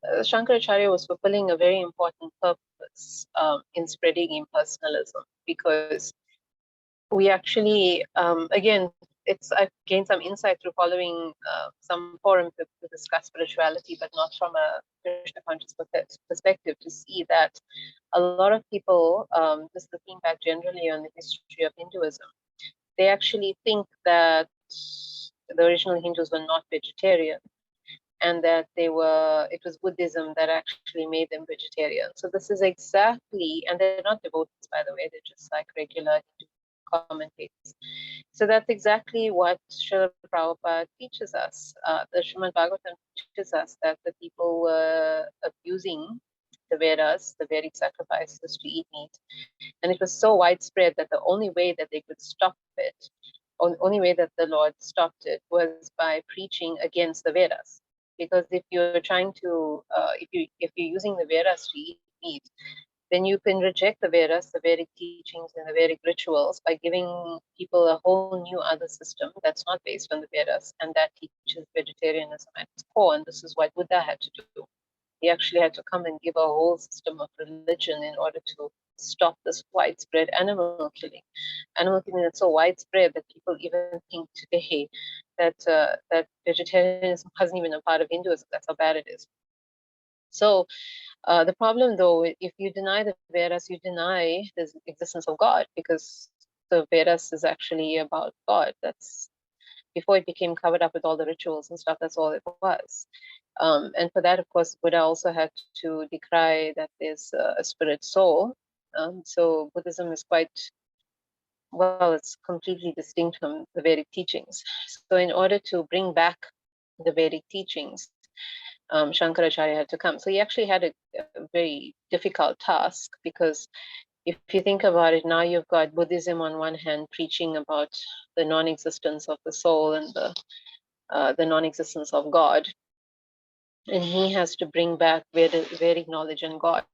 [SPEAKER 1] Shankaracharya was fulfilling a very important purpose in spreading impersonalism, because we actually, again, I've gained some insight through following some forums to discuss spirituality, but not from a Krishna conscious perspective, to see that a lot of people, just looking back generally on the history of Hinduism, they actually think that the original Hindus were not vegetarian, and that it was Buddhism that actually made them vegetarian. So this is exactly, and they're not devotees, by the way, they're just like regular Hindu commentators. So that's exactly what Srila Prabhupada teaches us. The Srimad Bhagavatam teaches us that the people were abusing the Vedas, the Vedic sacrifices, to eat meat. And it was so widespread that the only way that they could stop it, only way that the Lord stopped it, was by preaching against the Vedas. Because if you're trying to, if you're using the Vedas to eat meat, then you can reject the Vedas, the Vedic teachings, and the Vedic rituals by giving people a whole new other system that's not based on the Vedas, and that teaches vegetarianism at its core. And this is what Buddha had to do. He actually had to come and give a whole system of religion in order to stop this widespread animal killing. Animal killing is so widespread that people even think today that vegetarianism wasn't even a part of Hinduism. That's how bad it is. So the problem, though, if you deny the Vedas, you deny the existence of God, because the Vedas is actually about God. That's before it became covered up with all the rituals and stuff. That's all it was. And for that, of course, Buddha also had to decry that there's a spirit soul. So Buddhism is quite, well, it's completely distinct from the Vedic teachings. So in order to bring back the Vedic teachings, Shankaracharya had to come. So he actually had a very difficult task, because if you think about it, now you've got Buddhism on one hand preaching about the non-existence of the soul and the non-existence of God, and he has to bring back Vedic knowledge and God.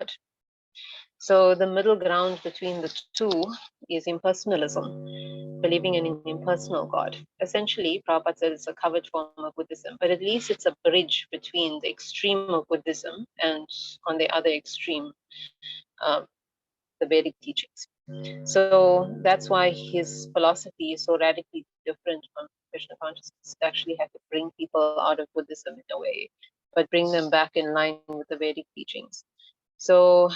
[SPEAKER 1] So the middle ground between the two is impersonalism, believing in an impersonal God. Essentially, Prabhupada said it's a covered form of Buddhism, but at least it's a bridge between the extreme of Buddhism and, on the other extreme, um, the Vedic teachings. So that's why his philosophy is so radically different from Krishna consciousness. It actually had to bring people out of Buddhism in a way, but bring them back in line with the Vedic teachings. So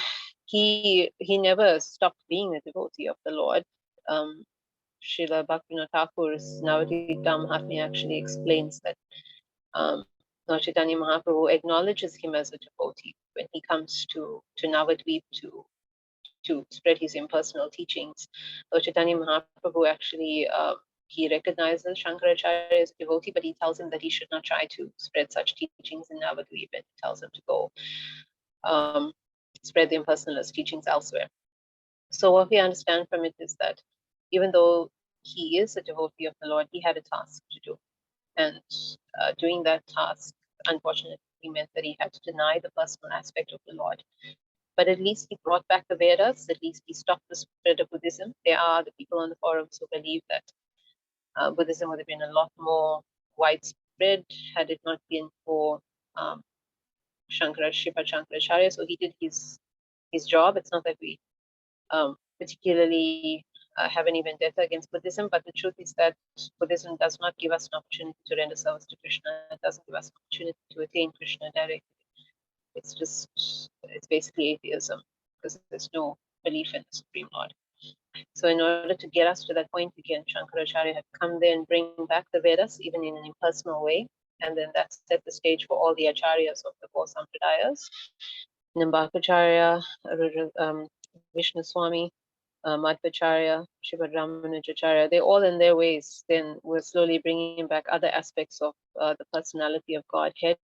[SPEAKER 1] he never stopped being a devotee of the Lord. Srila Bhaktivinoda Thakur's Navadvip Mahatmya actually explains that Lord Chaitanya Mahaprabhu acknowledges him as a devotee when he comes to Navadvip to spread his impersonal teachings. Lord Chaitanya Mahaprabhu actually he recognizes Shankaracharya as a devotee, but he tells him that he should not try to spread such teachings in Navadvip, and he tells him to go um, spread the impersonalist teachings elsewhere. So what we understand from it is that even though he is a devotee of the Lord, he had a task to do. And doing that task, unfortunately, meant that he had to deny the personal aspect of the Lord. But at least he brought back the Vedas, at least he stopped the spread of Buddhism. There are the people on the forums who believe that Buddhism would have been a lot more widespread had it not been for Shankaracharya. So he did his job. It's not that we particularly have any vendetta against Buddhism, but the truth is that Buddhism does not give us an opportunity to render service to Krishna. It doesn't give us an opportunity to attain Krishna directly. It's basically atheism because there's no belief in the Supreme Lord. So in order to get us to that point again, Shankaracharya had come there and bring back the Vedas, even in an impersonal way. And then that set the stage for all the acharyas of the four sampradayas. Nimbakacharya, Vishnu Swami, Madhvacharya, Srimad Ramanujacharya, they're all in their ways. Then we're slowly bringing back other aspects of the personality of Godhead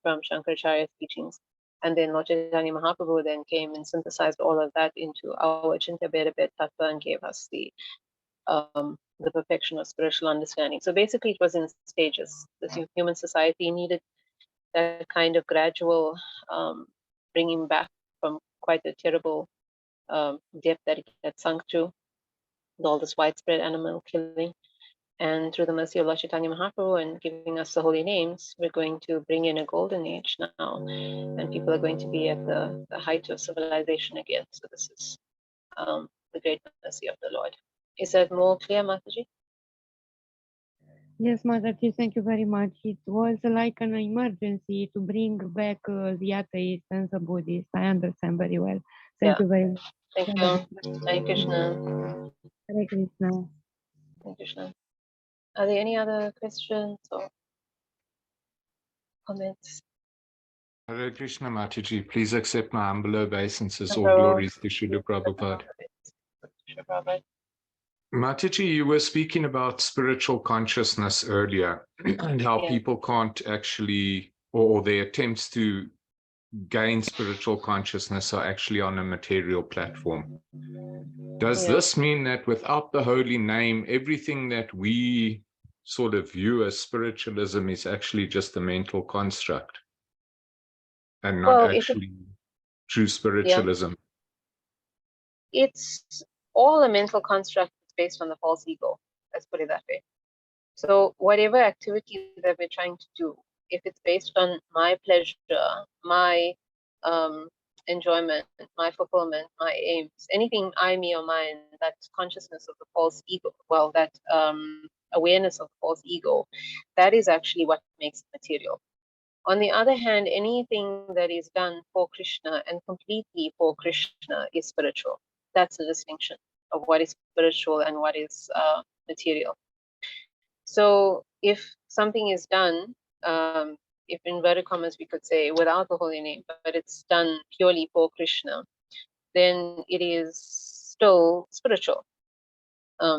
[SPEAKER 1] from Shankaracharya's teachings. And then Lord Chaitanya Mahaprabhu then came and synthesized all of that into our Chinta Beda Bed Tattva and gave us the perfection of spiritual understanding. So basically, it was in stages. This human society needed that kind of gradual bringing back from quite a terrible depth that it had sunk to, with all this widespread animal killing. And through the mercy of Lord Chaitanya Mahaprabhu and giving us the holy names, we're going to bring in a golden age now. And people are going to be at the height of civilization again. So this is the great mercy of the Lord. Is that more clear, Mataji?
[SPEAKER 2] Yes, Mataji, thank you very much. It was like an emergency to bring back the atheists and the Buddhists. I understand very well. Thank you very much.
[SPEAKER 1] Thank you. Hare Krishna.
[SPEAKER 2] Hare Krishna.
[SPEAKER 1] Hare Krishna. Are there any other questions or comments?
[SPEAKER 3] Hare Krishna Mataji, please accept my humble obeisances. All glories to Srila Prabhupada. Mataji, you were speaking about spiritual consciousness earlier and how people can't actually, or their attempts to gain spiritual consciousness are actually on a material platform. Does this mean that without the holy name, everything that we sort of view as spiritualism is actually just a mental construct and not actually true spiritualism?
[SPEAKER 1] It's all a mental construct based on the false ego. Let's put it that way. So whatever activity that we're trying to do, if it's based on my pleasure, my enjoyment, my fulfillment, my aims, anything I, me, or mine, that consciousness of the false ego, well, that awareness of the false ego, that is actually what makes it material. On the other hand, anything that is done for Krishna and completely for Krishna is spiritual. That's the distinction of what is spiritual and what is material. So if something is done, if in inverted commas we could say without the holy name, but it's done purely for Krishna, then it is still spiritual.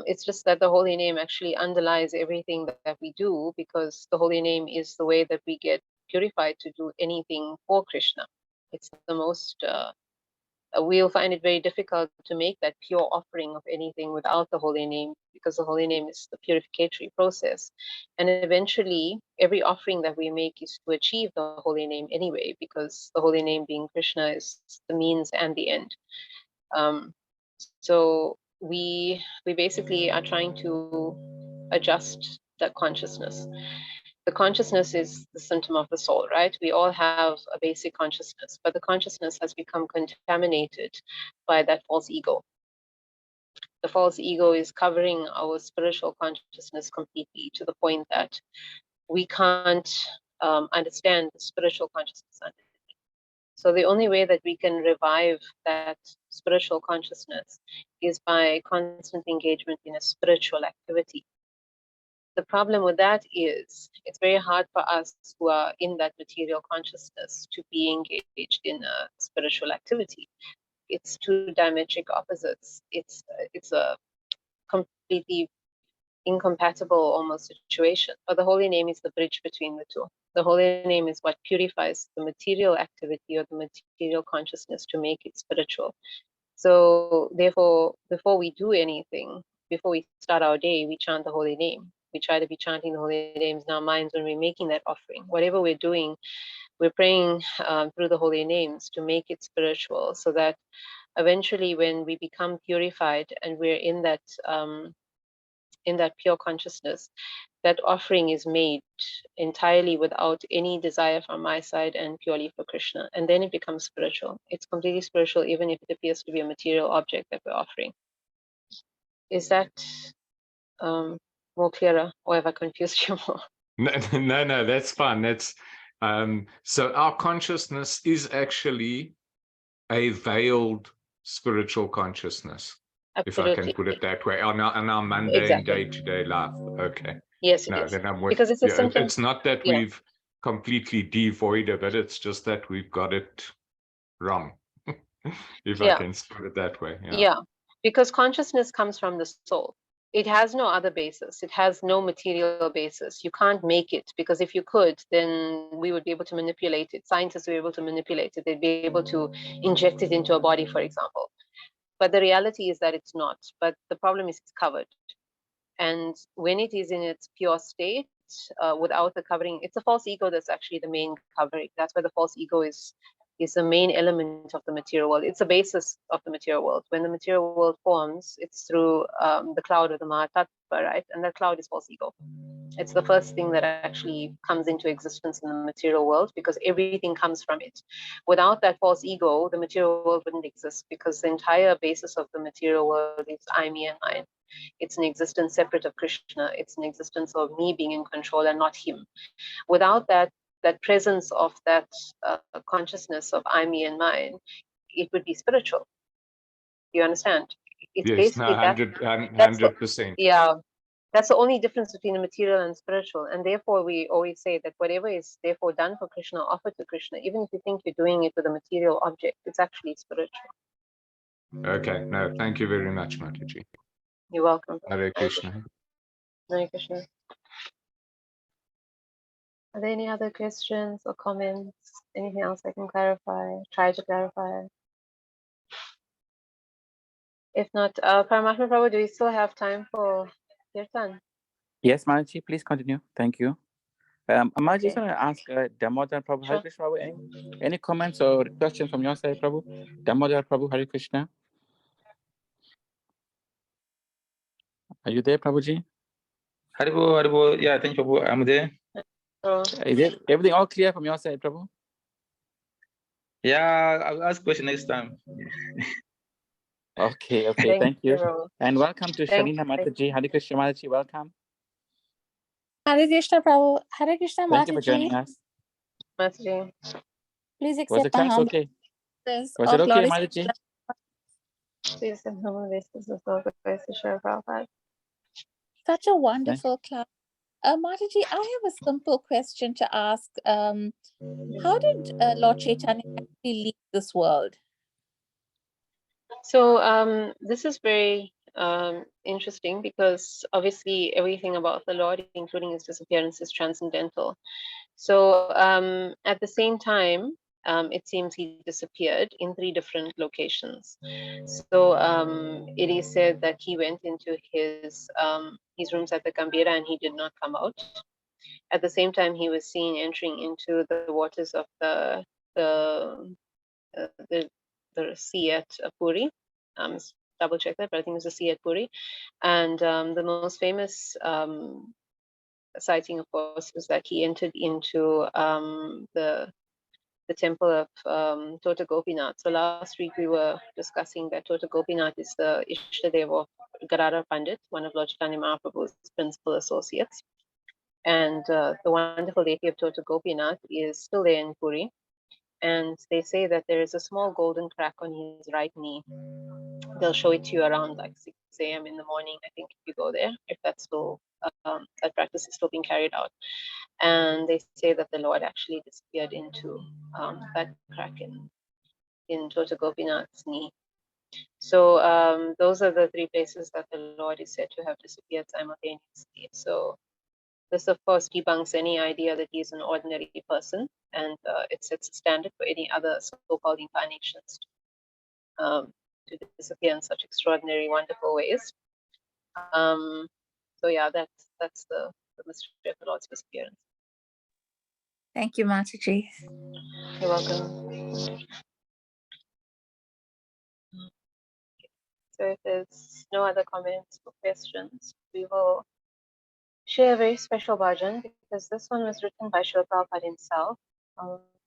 [SPEAKER 1] It's just that the holy name actually underlies everything that we do, because the holy name is the way that we get purified to do anything for Krishna. It's the most we'll find it very difficult to make that pure offering of anything without the holy name, because the holy name is the purificatory process. And eventually, every offering that we make is to achieve the holy name anyway, because the holy name being Krishna is the means and the end. So we basically are trying to adjust that consciousness. The consciousness is the symptom of the soul, right? We all have a basic consciousness, but the consciousness has become contaminated by that false ego. The false ego is covering our spiritual consciousness completely, to the point that we can't understand the spiritual consciousness. So the only way that we can revive that spiritual consciousness is by constant engagement in a spiritual activity. The problem with that is it's very hard for us who are in that material consciousness to be engaged in a spiritual activity. It's two diametric opposites. It's a completely incompatible almost situation. But the holy name is the bridge between the two. The holy name is what purifies the material activity or the material consciousness to make it spiritual. So therefore, before we do anything, before we start our day, we chant the holy name. We try to be chanting the holy names in our minds when we're making that offering. Whatever we're doing, we're praying through the holy names to make it spiritual, so that eventually when we become purified and we're in that pure consciousness, that offering is made entirely without any desire from my side and purely for Krishna. And then it becomes spiritual. It's completely spiritual, even if it appears to be a material object that we're offering. Is that more clearer, or have I confused you more?
[SPEAKER 3] No, that's fine. That's so our consciousness is actually a veiled spiritual consciousness.
[SPEAKER 1] Absolutely.
[SPEAKER 3] If I can put it that way, on our mundane
[SPEAKER 1] Exactly.
[SPEAKER 3] day-to-day life. Okay.
[SPEAKER 1] Yes, it
[SPEAKER 3] No,
[SPEAKER 1] is.
[SPEAKER 3] then I'm with
[SPEAKER 1] Because it's a
[SPEAKER 3] you.
[SPEAKER 1] symptom.
[SPEAKER 3] It's not that
[SPEAKER 1] Yeah.
[SPEAKER 3] we've completely devoid of it. It's just that we've got it wrong, if I
[SPEAKER 1] Yeah.
[SPEAKER 3] can put it that way. Yeah.
[SPEAKER 1] Yeah, because consciousness comes from the soul. It has no other basis. It has no material basis. You can't make it, because if you could, then we would be able to manipulate it. Scientists were able to manipulate it. They'd be able to inject it into a body, for example. But the reality is that it's not. But the problem is it's covered. And when it is in its pure state, without the covering, it's a false ego that's actually the main covering. That's why the false ego is the main element of the material world. It's the basis of the material world. When the material world forms, it's through the cloud of the Mahatattva, right? And that cloud is false ego. It's the first thing that actually comes into existence in the material world, because everything comes from it. Without that false ego, the material world wouldn't exist, because the entire basis of the material world is I, me, and mine. It's an existence separate of Krishna. It's an existence of me being in control and not him. Without that presence of that consciousness of I, me, and mine, it would be spiritual. You understand? It's
[SPEAKER 3] Yes,
[SPEAKER 1] basically
[SPEAKER 3] no,
[SPEAKER 1] that.
[SPEAKER 3] 100%.
[SPEAKER 1] Yeah, that's the only difference between the material and spiritual. And therefore, we always say that whatever is therefore done for Krishna, offered to Krishna, even if you think you're doing it with a material object, it's actually spiritual.
[SPEAKER 3] Okay, no, thank you very much, Mataji.
[SPEAKER 1] You're welcome.
[SPEAKER 3] Hare Krishna.
[SPEAKER 1] Hare Krishna. Are there any other questions or comments? Anything else I can clarify? Try to clarify. If not, Paramatma Prabhu, do we still have time for Kirtan?
[SPEAKER 4] Yes, Mataji, please continue. Thank you. I just
[SPEAKER 1] Okay.
[SPEAKER 4] want to ask Damodar Prabhu,
[SPEAKER 1] Sure.
[SPEAKER 4] Hare Krishna Prabhu, any comments or questions from your side, Prabhu? Damodar Prabhu, Hare Krishna. Are you there, Prabhuji?
[SPEAKER 5] Haribo, yeah, thank you, Prabhu. I'm there.
[SPEAKER 4] Is it everything all clear from your side, Prabhu?
[SPEAKER 5] Yeah, I'll ask question next time.
[SPEAKER 4] Okay, thank you.
[SPEAKER 1] Prabhu.
[SPEAKER 4] And welcome to
[SPEAKER 1] Thank
[SPEAKER 4] Shalina Mataji, Hare Krishna Mataji, welcome.
[SPEAKER 6] Hare Krishna Prabhu, Hare Krishna
[SPEAKER 4] Thank you for
[SPEAKER 6] Mataji.
[SPEAKER 4] joining us.
[SPEAKER 1] Mataji.
[SPEAKER 4] Was
[SPEAKER 6] Please
[SPEAKER 4] the
[SPEAKER 6] accept my
[SPEAKER 4] class
[SPEAKER 6] humble
[SPEAKER 4] okay?
[SPEAKER 6] prayers
[SPEAKER 4] Was it
[SPEAKER 6] of
[SPEAKER 4] okay,
[SPEAKER 6] Lord.
[SPEAKER 4] Mataji?
[SPEAKER 1] Please and humble basis of all the grace to share Prabhupada.
[SPEAKER 6] Such a wonderful class. Mataji, I have a simple question to ask. How did Lord Chaitanya actually leave this world?
[SPEAKER 1] So this is very interesting, because obviously everything about the Lord, including his disappearance, is transcendental. So at the same time, it seems he disappeared in 3 different locations. So it is said that he went into his rooms at the Gambira and he did not come out. At the same time, he was seen entering into the waters of the sea at Puri. Double check that, but I think it was the sea at Puri. And the most famous sighting, of course, was that he entered into the temple of Tota Gopinath. So last week we were discussing that Tota Gopinath is the Ishtadev of Gaura Pandit, one of Lord Chaitanya Mahaprabhu's principal associates. And the wonderful deity of Tota Gopinath is still there in Puri. And they say that there is a small golden crack on his right knee. They'll show it to you around like 6 a.m. in the morning, I think, if you go there, if that's still, that practice is still being carried out. And they say that the Lord actually disappeared into that crack in Tota Gopinath's knee. So those are the 3 places that the Lord is said to have disappeared simultaneously. So this, of course, debunks any idea that he's an ordinary person, and it sets a standard for any other so-called incarnations to disappear in such extraordinary, wonderful ways. So yeah, that's the mystery of the Lord's disappearance.
[SPEAKER 6] Thank you, Mataji.
[SPEAKER 1] You're welcome. So if there's no other comments or questions, we will share a very special bhajan, because this one was written by Srila Prabhupada himself,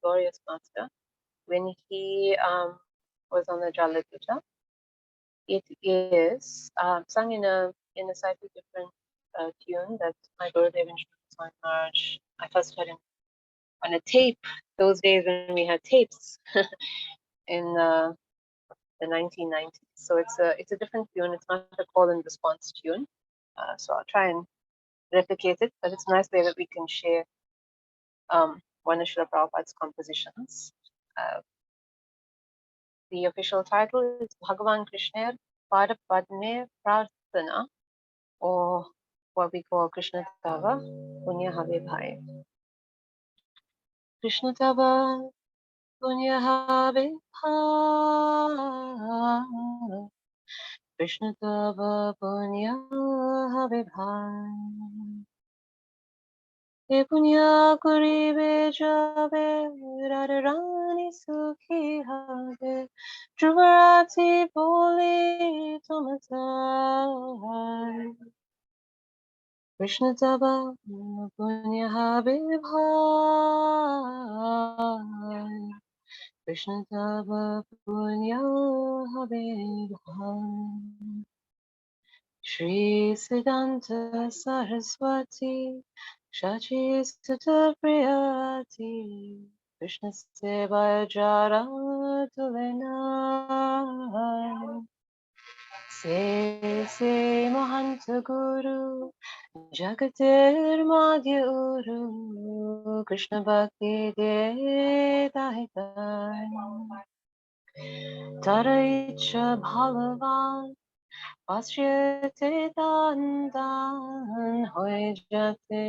[SPEAKER 1] glorious master, when he was on the Jaladuta. It is sung in a slightly different tune that my Gurudev introduced on March. I first heard him on a tape, those days when we had tapes in the 1990s. So it's a different tune. It's not a call and response tune. So I'll try and replicate it, but it's a nice way that we can share one of Srila Prabhupada's compositions. The official title is Bhagavan Krishna Padapadme Prarthana, or what we call Krishna Tava Punya Have Bhai. Krishna Tava Punya Have Bhai. Krishna Tava Punya Have Bhai. E punya karibe jabe, radharani sukhi have, Dhruvarati boli tomatai. Krishna tava punya have bhai, Krishna tava punya have bhai. Shri Siddhanta Saraswati Shachi Sutta Priyati Krishna Sevaya Jara Tulena Se Mahanta Guru Jagatir Madhya Uru Krishna Bhakti De Dahitai Taraicha Bhalavan Ashriyate dandan hoy jate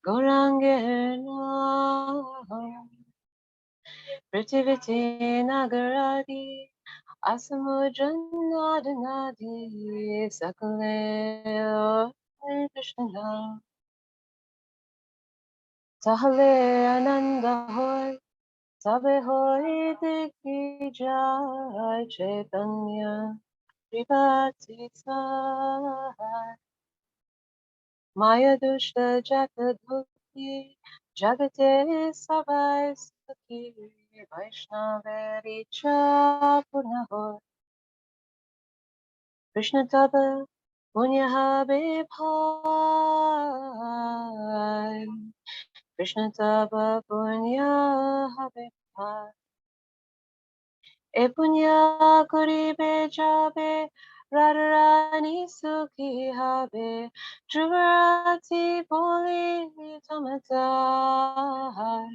[SPEAKER 1] Gauranger nam Prithiviti nagaradi Asamudranadinadi Sakale Krishna Tahale ananda hoy Sabe hoy dikhi jai Chaitanya Privatisa Maya Dushta Jakadhuki Jagate Savai Saki Vaishnaveri Cha Punaho Krishna Taba Punyahabe Bhai Krishna Taba Punyahabe Bhai E punya karibe jabe Radharani sukhi have Dhruvarati boli tomatai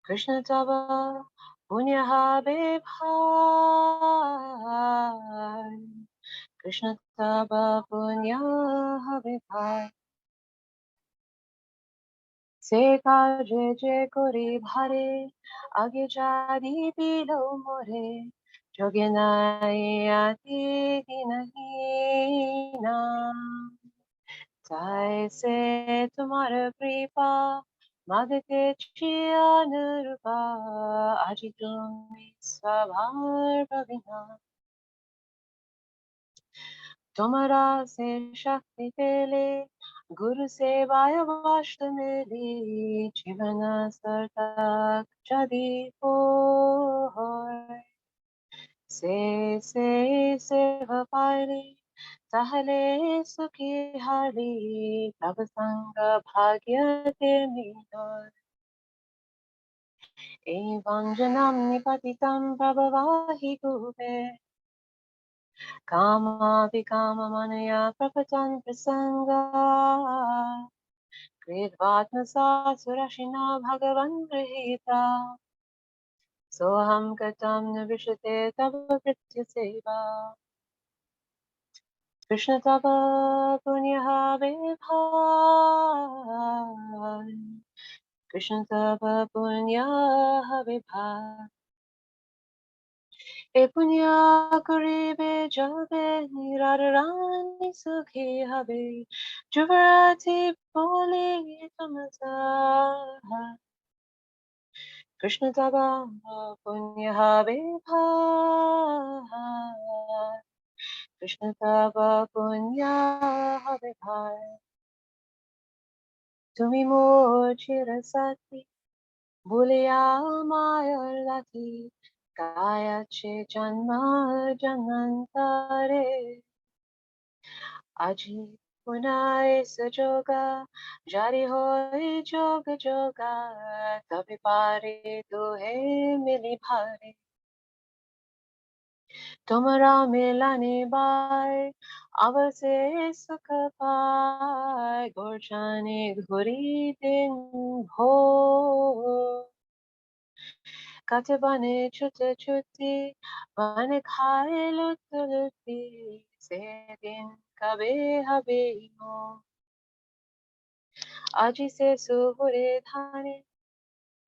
[SPEAKER 1] Krishna tava punya have bhai Krishna tava punya have bhai. Se kaje je kore bhare, age jadi dilo more, joge nai ati nahi na. Jaise tumhar kripa, magte chiyanurupa, aji tumi sabhar bhavina. Tomara se shakti pele, Guru sevaya vashta mili, Jivana sartak jadi hoy. Se seva paili, Tahale sukhi hali, Tava sanga bhagya te miloy. Evam janam nipatitam prabhavahi kube, Kama vikama manaya prapatan prasanga, Kridvatmasa surashina bhagavan grihita, Soham katam navishate tava pritya seva. Krishna tava punyaha vibhai, Krishna tava punyaha vibhai. E punya karibe jabe, radharani sukhi habe, Juvarati boli tamasa. Krishna tava punyaha vibhai, Krishna tava punyaha vibhai. Tumi mor chirasati, Bulia mayar lati, Kaya che janma janantare, Aji punai sajoga, Jari hoi joga joga, Tabi pare duhe mili bhare. Tomara milane bai, Avase sukha pai, Gorchane ghuri din bho. Kate bane chute chuti, bane khaye lutti lutti, se din kabe habe ho. Aji se suhure dhane,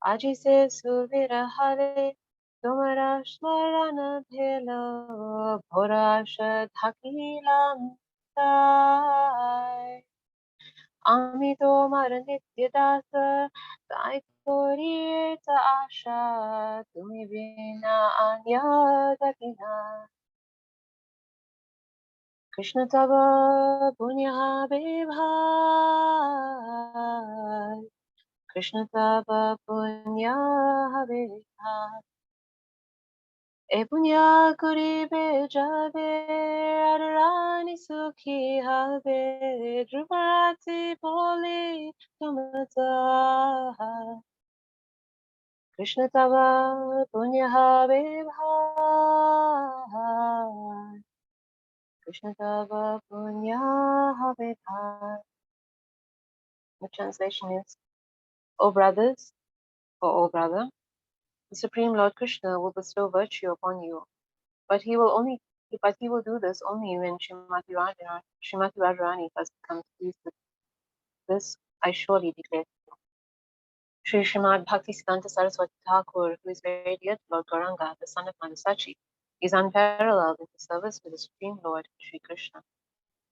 [SPEAKER 1] aji se suvira hare, tomara smarana bhelo, bhorasha dhakilam tai. Ami tomar nitya dasa, tai kori ta asha, tumi bina anya gatina. Krishna tava punyaha vibhai, Krishna tava punyaha vibhai. E punya karibe jabe, Radharani sukhi habe, Drupati boli tamata. Krishna tava punyaha vibhai, Krishna tava punyaha vibhai. The translation is, O brothers, or O brother, the Supreme Lord Krishna will bestow virtue upon you, but he will do this only when Srimati Radharani first becomes pleased with this. I surely declare to you. Sri Srimad Bhakti Siddhanta Saraswati Thakur, who is very dear to Lord Gauranga, the son of Manasachi, is unparalleled in his service to the Supreme Lord Sri Krishna.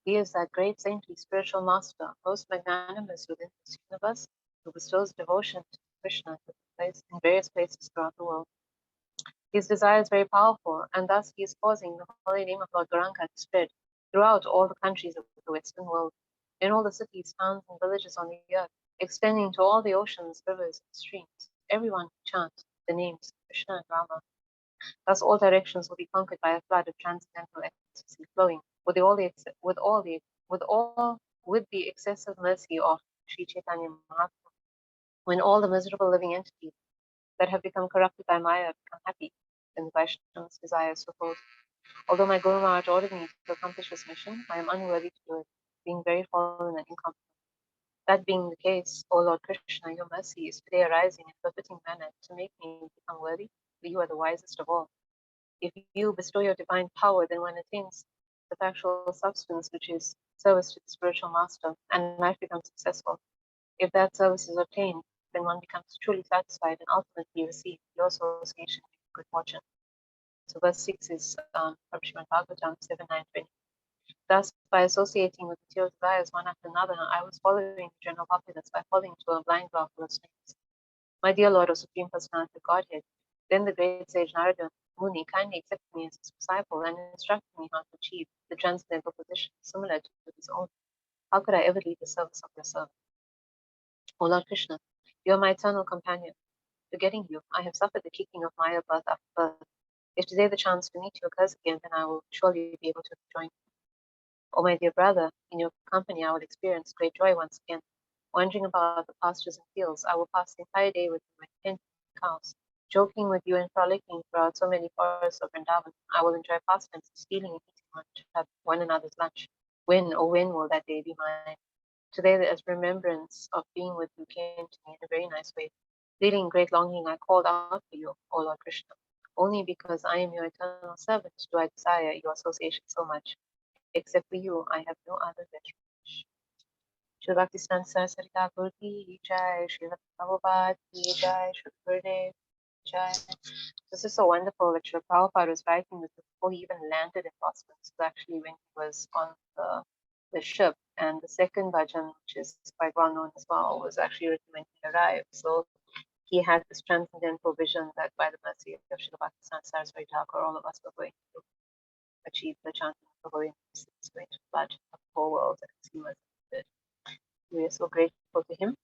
[SPEAKER 1] He is that great saintly spiritual master, most magnanimous within this universe, who bestows devotion to Krishna in various places throughout the world. His desire is very powerful, and thus he is causing the holy name of Lord Gauranga to spread throughout all the countries of the Western world, in all the cities, towns, and villages on the earth, extending to all the oceans, rivers, and streams. Everyone chants the names Krishna and Rama. Thus, all directions will be conquered by a flood of transcendental ecstasy, flowing with the excessive mercy of Sri Caitanya Mahaprabhu. When all the miserable living entities that have become corrupted by Maya become happy, then the Vaishnava's desire is fulfilled. Although my Guru Maharaj ordered me to accomplish this mission, I am unworthy to do it, being very fallen and incompetent. That being the case, O Lord Krishna, your mercy is today arising in a befitting manner to make me become worthy, for you are the wisest of all. If you bestow your divine power, then one attains the factual substance which is service to the spiritual master, and life becomes successful. If that service is obtained, then one becomes truly satisfied and ultimately receives your association with good fortune. So verse 6 is from Srimad Bhagavatam 7:9-20. Thus, by associating with material desires one after another, I was following the general populace by falling into a blind well full of snakes. My dear Lord, O Supreme Personality of Godhead, then the great sage Narada Muni kindly accepted me as his disciple and instructed me how to achieve the transcendental position similar to his own. How could I ever leave the service of your servant? O Lord Krishna, you are my eternal companion. Forgetting you, I have suffered the kicking of Maya birth after birth. If today the chance to meet you occurs again, then I will surely be able to join you. O my dear brother, in your company I will experience great joy once again. Wandering about the pastures and fields, I will pass the entire day with my 10 cows. Joking with you and frolicking throughout so many forests of Vrindavan, I will enjoy pastimes of stealing and eating one another's lunch. When, oh when will that day be mine? Today, as remembrance of being with you came to me in a very nice way. Feeling great longing, I called out for you, O Lord Krishna. Only because I am your eternal servant do I desire your association so much. Except for you, I have no other wish. Srila Bhaktisiddhanta Saraswati Thakur ki jai, Srila Prabhupada ki jai, Srila Gurudev ki jai. This is so wonderful that Srila Prabhupada was writing this before he even landed in Boston. So actually when he was on the ship, and the second bhajan, which is quite well known as well, was actually written when he arrived. So he had this transcendental vision that by the mercy of Srila Bhaktisiddhanta Saraswati Thakur, all of us were going to achieve the chanting of the Holy Name. It's going to flood the whole world as he was did. We are so grateful to him,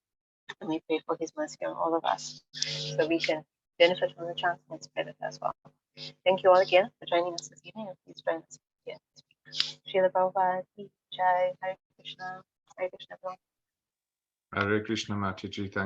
[SPEAKER 1] and we pray for his mercy on all of us so we can benefit from the chanting and spread it as well. Thank you all again for joining us this evening, and please join us again. Srila Prabhupada ki jai, Hare Krishna, everyone.
[SPEAKER 3] Hare Krishna Mataji, thank